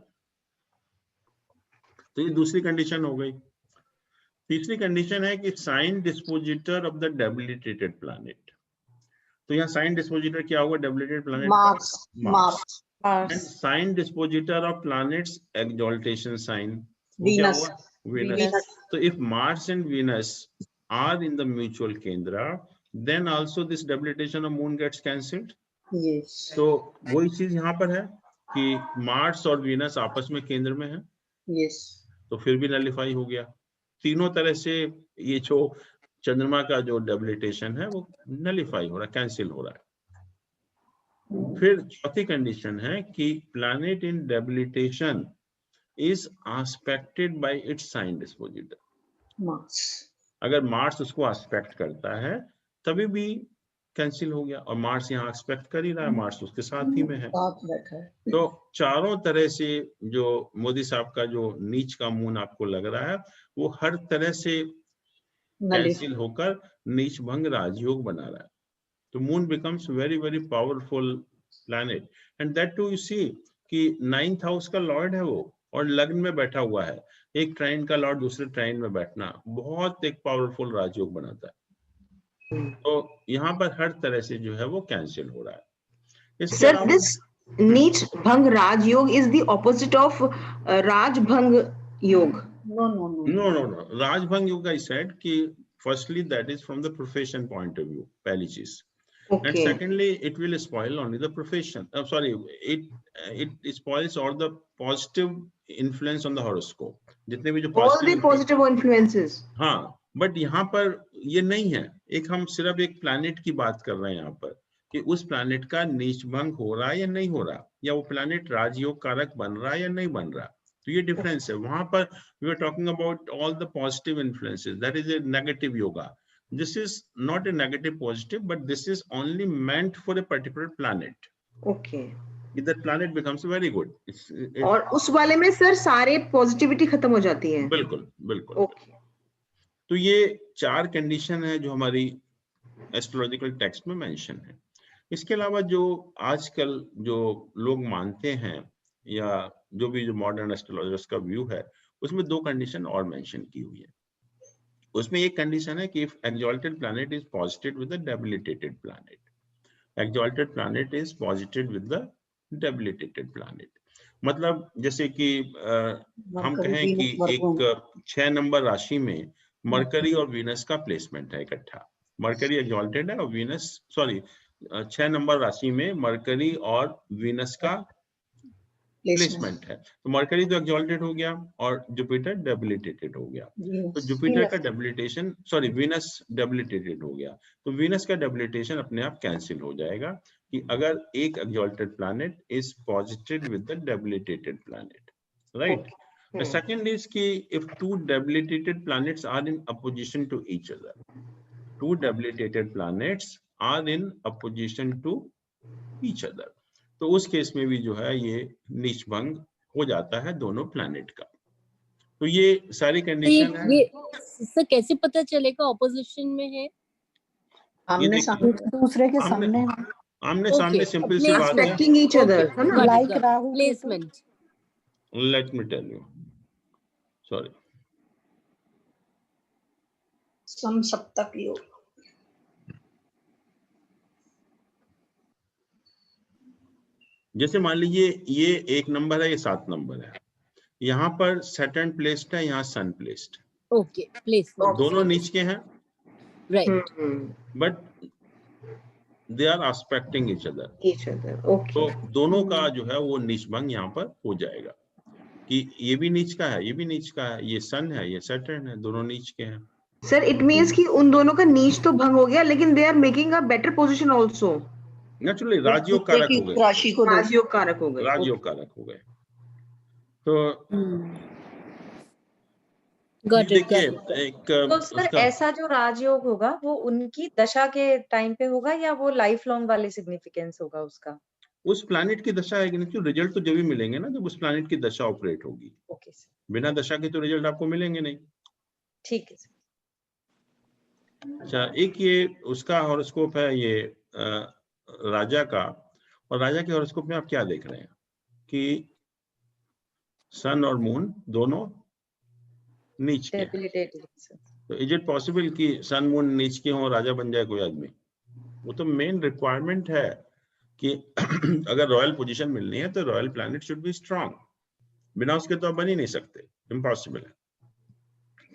तो ये दूसरी कंडीशन हो गई। तीसरी कंडीशन है कि sign dispositor of the debilitated planet. तो यहाँ साइन डिस्पोजिटर क्या होगा? Debilitated planet Mars, and sign dispositor of planets exaltation sign Venus. Venus. So if Mars and Venus are in the mutual kendra, then also this debilitation of moon gets cancelled. Yes. तो वही चीज यहाँ पर है कि Mars और Venus आपस में केंद्र में है। Yes. तो फिर भी नलिफाई हो गया। तीनों तरह से ये जो चंद्रमा का जो डेबिलिटेशन है वो नलिफाई हो रहा है, कैंसिल हो रहा है। फिर चौथी कंडीशन है कि planet in debilitation is aspected by its sign dispositor. Mars, अगर मार्स उसको एस्पेक्ट करता है तभी भी कैंसिल हो गया, और मार्स यहाँ एस्पेक्ट कर ही रहा है, मार्स उसके साथ ही में है। तो चारों तरह से जो मोदी साहब का जो नीच का मून आपको लग रहा है वो हर तरह से कैंसिल होकर नीच भंग राजयोग बना रहा है। तो moon becomes very very powerful planet, and that too you see कि 9th हाउस का लॉर्ड है वो और लग्न में बैठा हुआ है। एक ट्राइन का लॉर्ड दूसरे ट्राइन में बैठना बहुत एक पावरफुल राजयोग बनाता है। तो यहाँ पर हर तरह से जो है वो कैंसिल हो रहा है। Sir, this नीच भंग राजयोग is the opposite of राजभंग योग. No. राजभंग योग I said कि firstly that is from the profession point of view, पहली चीज। Okay. And secondly, it will spoil only the profession. It spoils all the positive influence on the horoscope. जितने भी जो all the positive influences. हाँ, but यहाँ पर ये नहीं है। एक हम सिर्फ एक प्लैनेट की बात कर रहे हैं यहाँ पर कि उस प्लैनेट का नीच भंग हो रहा है या नहीं हो रहा, या वो प्लैनेट राजयोग कारक बन रहा है या नहीं बन रहा। तो ये डिफरेंस है। वहां पर we were talking about all the positive influences. That is a negative yoga. This is not a negative positive, but this is only meant for a particular planet. Okay. That planet becomes very good. और उस वाले में sir सारे positivity खत्म हो जाती है। बिल्कुल बिल्कुल। Okay. तो ये 4 कंडीशन है जो हमारी एस्ट्रोलॉजिकल टेक्स्ट में मेंशन है। इसके अलावा जो आजकल जो लोग मानते हैं या जो भी जो मॉडर्न एस्ट्रोलॉजर्स का व्यू है उसमें 2 कंडीशन और मेंशन की हुई है। उसमें एक कंडीशन है कि if exalted planet is posited with the debilitated planet, exalted planet is posited with the debilitated planet. मतलब जैसे कि हम कहें कि एक 6 नंबर राशि में मरकरी और वीनस का प्लेसमेंट है इकट्ठा। मरकरी एक्सॉल्टेड है और वीनस 6 नंबर राशि में मरकरी और वीनस का प्लेसमेंट है। तो मरकरी तो एक्सॉल्टेड हो गया और जुपिटर डेबिलिटेटेड हो गया। तो जुपिटर का डेबिलिटेशन वीनस डेबिलिटेटेड हो गया। तो वीनस का डेबिलिटेशन अपने आप कैंसिल हो जाएगा कि अगर एक exalted planet is posited with the debilitated planet, right. The second is कि if 2 debilitated planets are in opposition to each other, 2 debilitated planets are in opposition to each other, तो उस केस में भी जो है ये नीच भंग हो जाता है दोनों प्लैनेट का। तो ये सारी कंडीशन है। ये सर कैसे पता चलेगा ऑपोजिशन में है? आमने सामने, दूसरे के सामने, आमने सामने, सिंपल सी बात है। Respecting each other, है ना? Like Rahu placement. Let me tell you, sorry, samsaptak yog. जैसे मान लीजिए ये 1 नंबर है, ये 7 नंबर है, यहाँ पर सैटर्न प्लेस्ड है, यहाँ सन प्लेस्ड। Okay, placement. दोनों नीच के हैं, right, but they are aspecting each other. Okay. तो दोनों का जो है वो नीच भंग यहाँ पर हो जाएगा कि ये भी नीच का है, ये भी नीच का है, ये सन है, ये सैटर्न है, दोनों नीच के हैं। सर इट मींस कि उन दोनों का नीच तो भंग हो गया, लेकिन they are making a better position also. Naturally राजयोग कारक हो गए, राशि को राजयोग कारक हो गए, राजयोग कारक हो गए। तो देखिए एक तो सर ऐसा जो राजयोग होगा वो उनकी दशा के टाइम पे होगा या वो लाइफ लॉन्ग वाले सिग्निफिकेंस होगा उसका? उस प्लैनेट की दशा है कि नहीं, रिजल्ट तो जब भी मिलेंगे ना जब उस प्लैनेट की दशा ऑपरेट होगी। ओके सर, बिना दशा के तो रिजल्ट आपको मिलेंगे नहीं। ठीक है सर। अच्छा, एक ये उसका हॉरोस्कोप है, ये राजा का, और राजा के हॉरोस्कोप में आप क्या देख रहे हैं कि सन और मून दोनों नीच के हैं। तो इज इट पॉसिबल कि सन मून नीच के हों, राजा बन जाए कोई आदमी? वो तो मेन रिक्वायरमेंट है कि अगर रॉयल पोजीशन मिलनी है तो royal planet should be strong, बिना उसके तो आप बन ही नहीं सकते, इम्पॉसिबल है।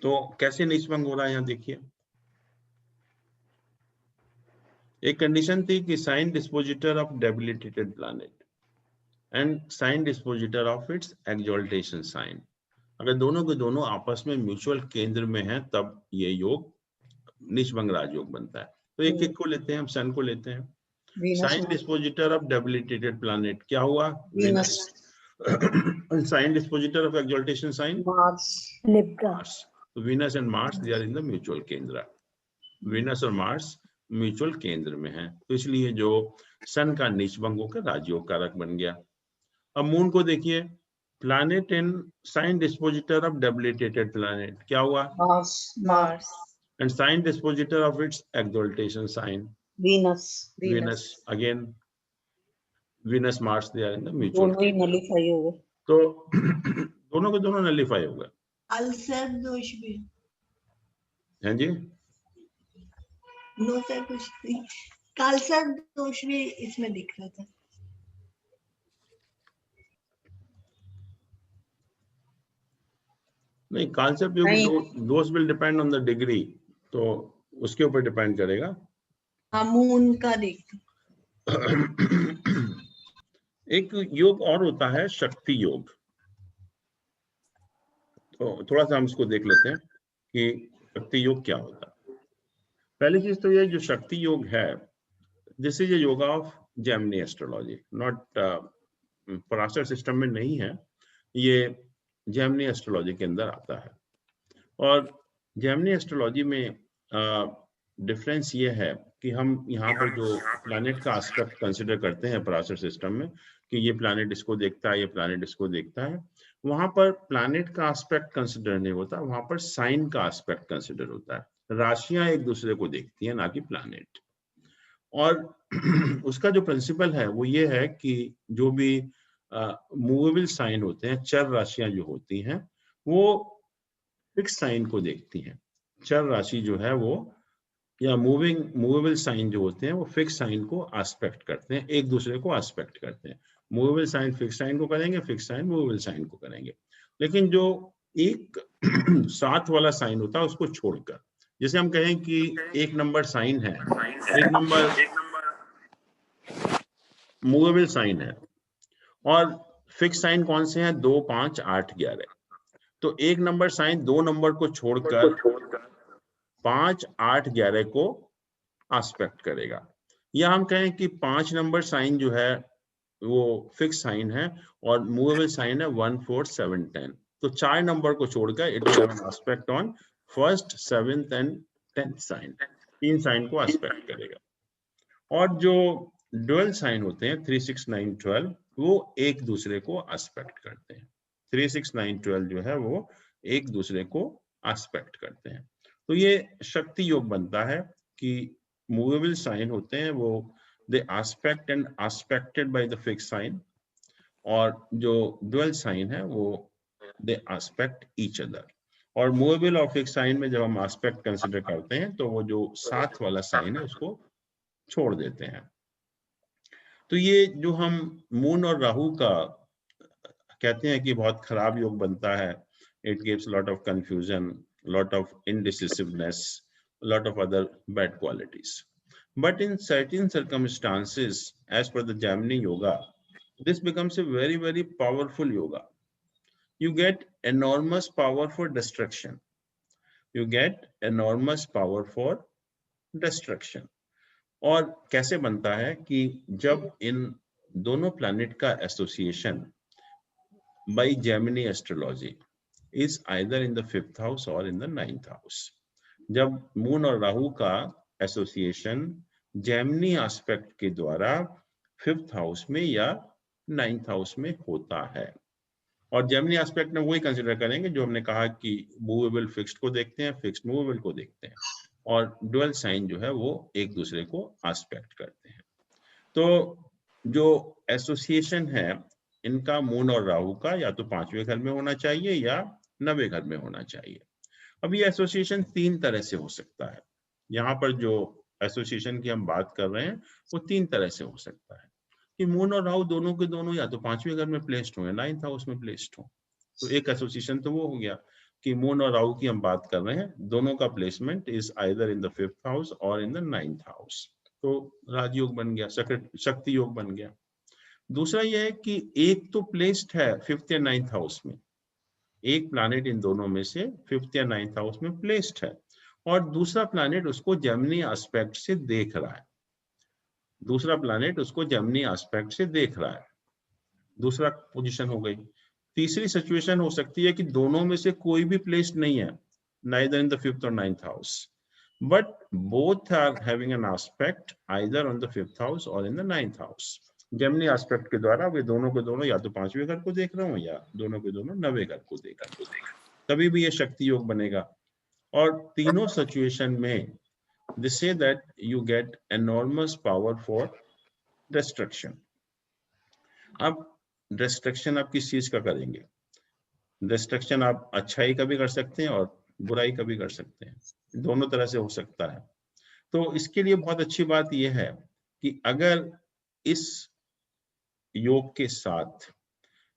तो कैसे नीच भंग हो रहा है यहाँ देखिए। एक कंडीशन थी कि sign dispositor of debilitated planet and sign dispositor of its exaltation sign, अगर दोनों के दोनों आपस में म्यूचुअल केंद्र में हैं तब ये योग नीच भंग राजयोग बनता है। तो एक एक को लेते हैं, हम सन को लेते हैं। Sign dispositor of debilitated planet क्या हुआ? Venus. Sign dispositor of exaltation sign Libra. तो Venus and Mars they are in the mutual kendra. Venus और मार्स म्यूचुअल केंद्र में है, तो इसलिए जो सन का नीच भंग होकर राजयोग कारक बन गया। अब मून को देखिए, planet in sign dispositor of debilitated planet क्या हुआ? Mars. And sign dispositor of its exaltation sign Venus. Again Venus Mars they are in the mutual, दोनों ही नलीफाई हो गए। तो दोनों के दोनों नलीफाई हो गए। अल्सर दोष भी हैं जी? नो सर कुछ नहीं, कालसर दोष भी इसमें दिख रहा था। नहीं, कांसेप्ट दोष will depend on the degree, तो उसके ऊपर डिपेंड करेगा। हाँ, मून का देख। एक योग और होता है शक्ति योग, तो थोड़ा सा हम इसको देख लेते हैं कि शक्ति योग क्या होता है। पहली चीज तो ये जो शक्ति योग है, this is a yoga of Gemini astrology, not Parashar system में नहीं है, ये जेमिनी एस्ट्रोलॉजी के अंदर आता है। और जेमिनी एस्ट्रोलॉजी में डिफरेंस ये है कि हम यहाँ पर जो प्लैनेट का एस्पेक्ट कंसिडर करते हैं पराशर सिस्टम में कि ये प्लैनेट इसको देखता है, ये प्लैनेट इसको देखता है, वहां पर प्लैनेट का एस्पेक्ट कंसिडर नहीं होता, वहां पर साइन का एस्पेक्ट कंसिडर होता है। राशियां एक दूसरे को देखती हैं, ना कि प्लैनेट। और उसका जो प्रिंसिपल है वो ये है कि जो भी मूवेबल साइन होते हैं, चर राशियां जो होती हैं, वो फिक्स साइन को देखती हैं। चर राशि जो है वो या मूवेबल साइन जो होते हैं वो फिक्स साइन को एस्पेक्ट करते हैं, एक दूसरे को एस्पेक्ट करते हैं। मूवेबल साइन फिक्स साइन को करेंगे, फिक्स साइन मूवेबल साइन को करेंगे। लेकिन जो एक साथ वाला साइन होता है उसको छोड़कर, जैसे हम कहें कि एक नंबर साइन है, एक नंबर मूवेबल साइन है, और फिक्स साइन कौन से हैं? 2, 5, 8, 11। तो एक नंबर साइन 2 नंबर को छोड़कर 5, 8, 11 को एस्पेक्ट करेगा। या हम कहें कि 5 नंबर साइन जो है वो फिक्स साइन है और मूवेबल साइन है 1, 4, 7, 10। तो 4 नंबर को छोड़कर it will have an aspect on first, 7th and 10th sign, 3 sign को एस्पेक्ट करेगा। और जो डुअल साइन होते हैं 3, 6, 9, 12, वो एक दूसरे को एस्पेक्ट करते हैं। 3, 6, 9, 12 जो है वो एक दूसरे को एस्पेक्ट करते हैं। तो ये शक्ति योग बनता है कि मूवेबल साइन होते हैं वो they aspect and aspected by the fix sign, और जो ड्यूअल साइन है वो दे एस्पेक्ट ईच अदर। और मूवेबल और फिक्स साइन में जब हम एस्पेक्ट कंसिडर करते हैं तो वो जो साथ वाला साइन है उसको छोड़ देते हैं। तो ये जो हम मून और राहु का कहते हैं कि बहुत खराब योग बनता है, it gives lot of confusion, lot of indecisiveness, lot of other bad qualities. But in certain circumstances, as per the Jaimini yoga, this becomes a very, very powerful yoga. You get enormous power for destruction. You get enormous power for destruction. और कैसे बनता है कि जब इन दोनों planet का association by Jaimini astrology is either in the 5th house or in the 9th house. जब moon और राहु का एसोसिएशन जैमिनी एस्पेक्ट के द्वारा 5th हाउस में या 9th हाउस में होता है, और जैमिनी एस्पेक्ट में वही कंसीडर करेंगे जो हमने कहा कि मूवेबल फिक्स्ड को देखते हैं, फिक्स्ड मूवेबल को देखते हैं, और डुअल साइन जो है वो एक दूसरे को एस्पेक्ट करते हैं। तो जो एसोसिएशन है इनका मून और राहु का या तो 5वें घर में होना चाहिए या 9वें घर में होना चाहिए। अब ये एसोसिएशन 3 तरह से हो सकता है। यहाँ पर जो एसोसिएशन की हम बात कर रहे हैं वो 3 तरह से हो सकता है कि मून और राहु दोनों के दोनों या तो 5वें घर में प्लेस्ड हो या 9th हाउस में प्लेस्ड हो। तो एक एसोसिएशन तो वो हो गया कि मून और राहु की हम बात कर रहे हैं, दोनों का placement is either in the 5th house और इन द 9th हाउस, तो राजयोग बन गया, शक्ति योग बन गया। दूसरा यह है कि एक तो प्लेस्ड है 5th या 9th हाउस में, एक प्लैनेट इन दोनों में से 5th या 9th हाउस में प्लेस्ड है, और दूसरा प्लैनेट उसको जेमिनी एस्पेक्ट से देख रहा है, दूसरा प्लैनेट उसको जेमिनी एस्पेक्ट से देख रहा है, दूसरा पोजीशन हो गई। तीसरी सिचुएशन हो सकती है कि दोनों में से कोई भी प्लेस्ड नहीं है, neither in the 5th or 9th house, but both are having an aspect either on the 5th house or in the 9th house. Gemini aspect के द्वारा वे दोनों के दोनों या तो 5वें घर को देख रहे हो या दोनों के दोनों 9वें घर को देख रहे हो, तभी भी ये शक्ति योग बनेगा। और तीनों सिचुएशन में they say that you get enormous power for destruction. अब डिस्ट्रक्शन आप किस चीज का करेंगे? डिस्ट्रक्शन आप अच्छाई का भी कर सकते हैं और बुराई का भी कर सकते हैं, दोनों तरह से हो सकता है। तो इसके लिए बहुत अच्छी बात यह है कि अगर इस योग के साथ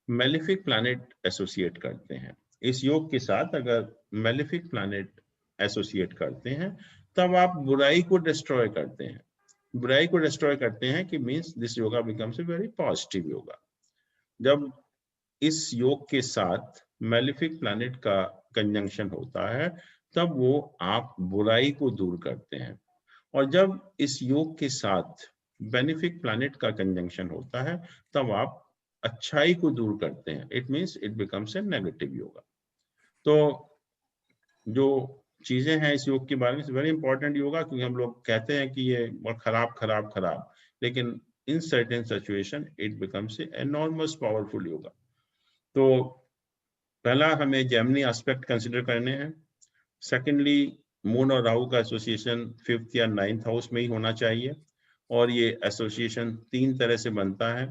मेलेफिक प्लैनेट एसोसिएट करते हैं, इस योग के साथ अगर मेलेफिक प्लैनेट एसोसिएट करते हैं, तब आप बुराई को डिस्ट्रॉय करते हैं। बुराई को डिस्ट्रॉय करते हैं कि means this yoga becomes a very positive yoga. जब इस योग के साथ मेलेफिक प्लैनेट का कंजंक्शन होता है तब वो आप बुराई को दूर करते हैं, और जब इस योग के साथ बेनिफिक प्लैनेट का कंजंक्शन होता है तब आप अच्छाई को दूर करते हैं। It means it becomes A negative yoga. तो जो चीजें हैं इस योग के बारे में, वेरी इंपॉर्टेंट योगा, क्योंकि हम लोग कहते हैं कि ये बहुत खराब खराब खराब, लेकिन in certain situation it becomes A enormous powerful yoga. तो पहला हमें जेमिनी एस्पेक्ट कंसिडर करने हैं। सेकेंडली मून और राहु का एसोसिएशन 5th या 9th हाउस में ही होना चाहिए, और ये एसोसिएशन 3 तरह से बनता है।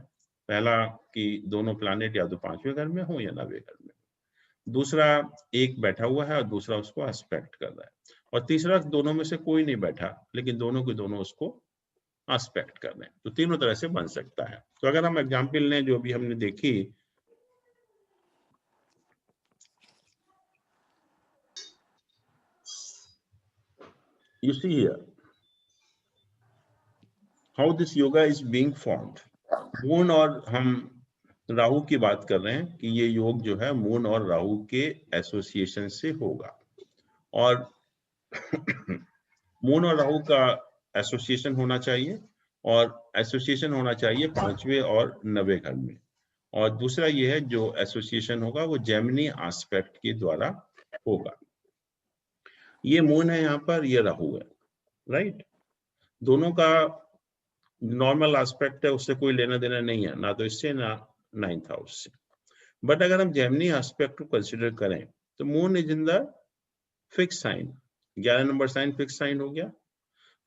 पहला कि दोनों प्लैनेट या तो 5वें घर में हो या 9वें घर में, दूसरा एक बैठा हुआ है और दूसरा उसको एस्पेक्ट कर रहा है, और तीसरा दोनों में से कोई नहीं बैठा लेकिन दोनों के दोनों उसको एस्पेक्ट कर रहे हैं। तो तीनों तरह से बन सकता है। तो अगर हम एग्जाम्पल लें जो भी हमने देखी, you see here how this yoga is being formed. Moon और हम राहु की बात कर रहे हैं कि ये योग जो है मून और राहु के एसोसिएशन से होगा, और मून और राहु का एसोसिएशन होना चाहिए, और एसोसिएशन होना चाहिए 5वें और 9वें घर में, और दूसरा ये है जो एसोसिएशन होगा वो जेमिनी एस्पेक्ट के द्वारा होगा। ये मून है यहाँ पर, ये राहु है, राइट। दोनों का नॉर्मल एस्पेक्ट है, उससे कोई लेना देना नहीं है, ना तो इससे ना 9th हाउस से। बट अगर हम जेमिनी एस्पेक्ट को कंसिडर करें तो moon is in the fix sign, 11 number sign fix sign हो गया।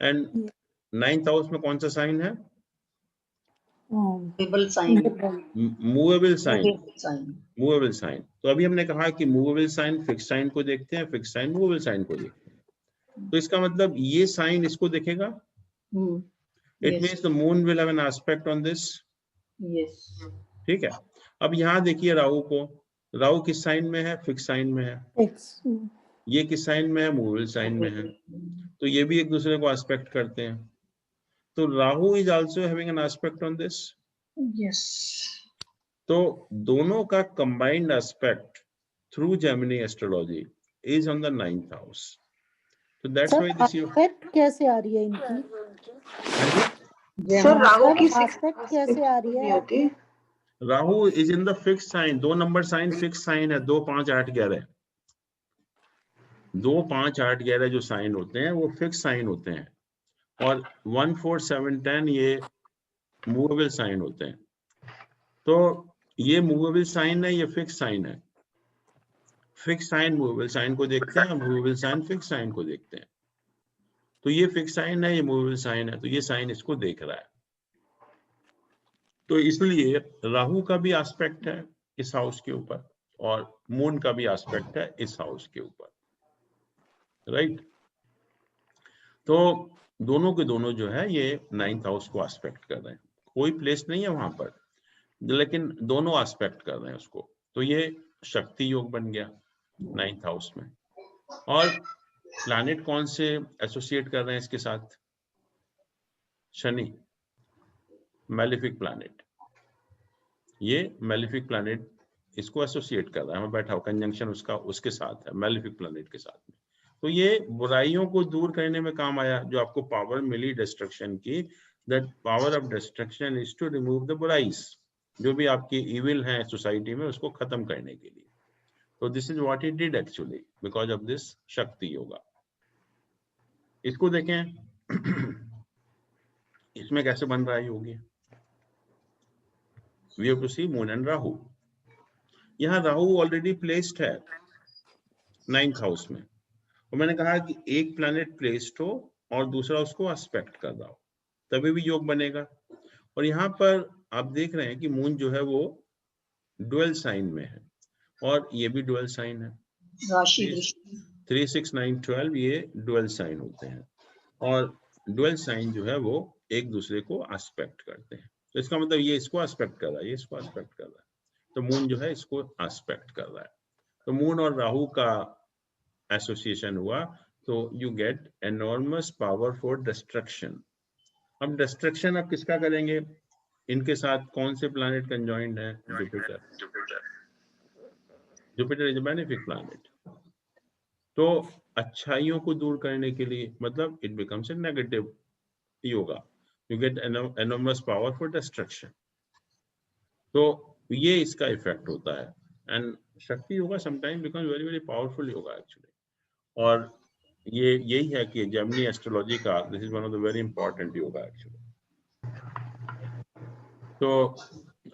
एंड 9th हाउस में कौन सा साइन है? Movable sign, movable sign, movable sign. तो अभी हमने कहा कि मूवेबल साइन फिक्स साइन को देखते हैं, फिक्स साइन मूवेबल साइन को देखते हैं। तो इसका मतलब ये साइन इसको देखेगा। It means the moon will have an aspect on this. Yes, ठीक है। अब यहाँ देखिए राहु को, राहु किस साइन में है? फिक्स साइन में है। ये किस साइन में है? मूवेबल साइन में है। तो ये भी एक दूसरे को एस्पेक्ट करते हैं। तो Rahu is also having an aspect on this. Yes, तो दोनों का combined aspect through Gemini astrology is on the 9th house. तो दैट्स व्हाई दिस एस्पेक्ट कैसे आ रही है इनकी? सर राहु की एस्पेक्ट कैसे आ रही है? Rahu is in the fix sign, 2 number sign fix sign है, 2, 5, 8, 11। 2, 5, 8, 11 जो साइन होते हैं वो फिक्स साइन होते हैं, और 1, 4, 7, 10 ये मूवेबल साइन होते हैं। तो ये मूवेबल साइन है, ये फिक्स साइन है। फिक्स साइन मूवेबल साइन को देखते हैं, मूवेबल साइन फिक्स साइन को देखते हैं। तो ये फिक्स साइन है, ये मूवेबल साइन है, तो ये साइन इसको देख रहा है। तो इसलिए राहु का भी एस्पेक्ट है इस हाउस के ऊपर, और मून का भी एस्पेक्ट है इस हाउस के ऊपर, राइट। तो दोनों के दोनों जो है ये 9th हाउस को एस्पेक्ट कर रहे हैं। कोई प्लेस नहीं है वहां पर, लेकिन दोनों एस्पेक्ट कर रहे हैं उसको। तो ये शक्ति योग बन गया 9th हाउस में। और प्लैनेट कौन से एसोसिएट कर रहे हैं इसके साथ? Shani, malefic planet. ये मैलेफिक प्लैनेट इसको एसोसिएट कर रहा है, मैं बैठा हूं कंजंक्शन उसका उसके साथ है, मैलेफिक प्लैनेट के साथ में। तो ये बुराइयों को दूर करने में काम आया, जो आपको पावर मिली डिस्ट्रक्शन की। That power of destruction is to remove the बुराइज, जो भी आपकी इविल है सोसाइटी में उसको खत्म करने के लिए। तो this is what he did actually because of this shakti yoga. इसको देखें इसमें कैसे बन रहा है योगी। We have to see moon and Rahu. यहाँ राहु ऑलरेडी प्लेस्ड है 9th हाउस में, और मैंने कहा कि एक प्लैनेट प्लेस्ड हो और दूसरा उसको एस्पेक्ट कर रहा हो, तभी भी योग बनेगा। और यहाँ पर आप देख रहे हैं कि मून जो है वो डुअल साइन में है, और ये भी डुअल साइन है। राशि 3, 6, 9, 12 ये डुअल साइन होते हैं, और डुअल साइन जो है वो एक दूसरे को एस्पेक्ट करते हैं। तो इसका मतलब ये इसको एस्पेक्ट कर रहा है, ये इसको एस्पेक्ट कर रहा है। तो मून जो है इसको एस्पेक्ट कर रहा है। तो मून और राहु का एसोसिएशन हुआ, तो you get enormous power for destruction. अब डिस्ट्रक्शन आप किसका करेंगे? इनके साथ कौन से प्लैनेट कंजॉइंड है? Jupiter. Jupiter is a benefic planet. तो अच्छाइयों को दूर करने के लिए, मतलब it becomes A negative yoga, you get enormous power for destruction. तो ये इसका इफेक्ट होता है। एंड शक्ति yoga sometime becomes very very powerful yoga actually. और ये यही है कि जेमिनी एस्ट्रोलॉजी का this is one of the very important yoga actually. So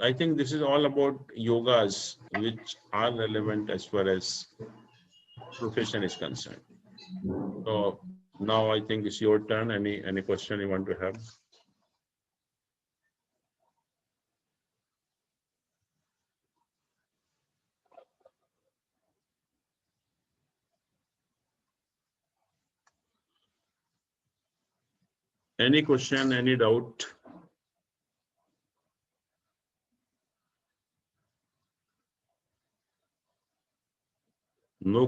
I think this is all about yogas which are relevant as far as profession is concerned. So now I think it's your turn. Any question you want to have? Any question, any doubt? No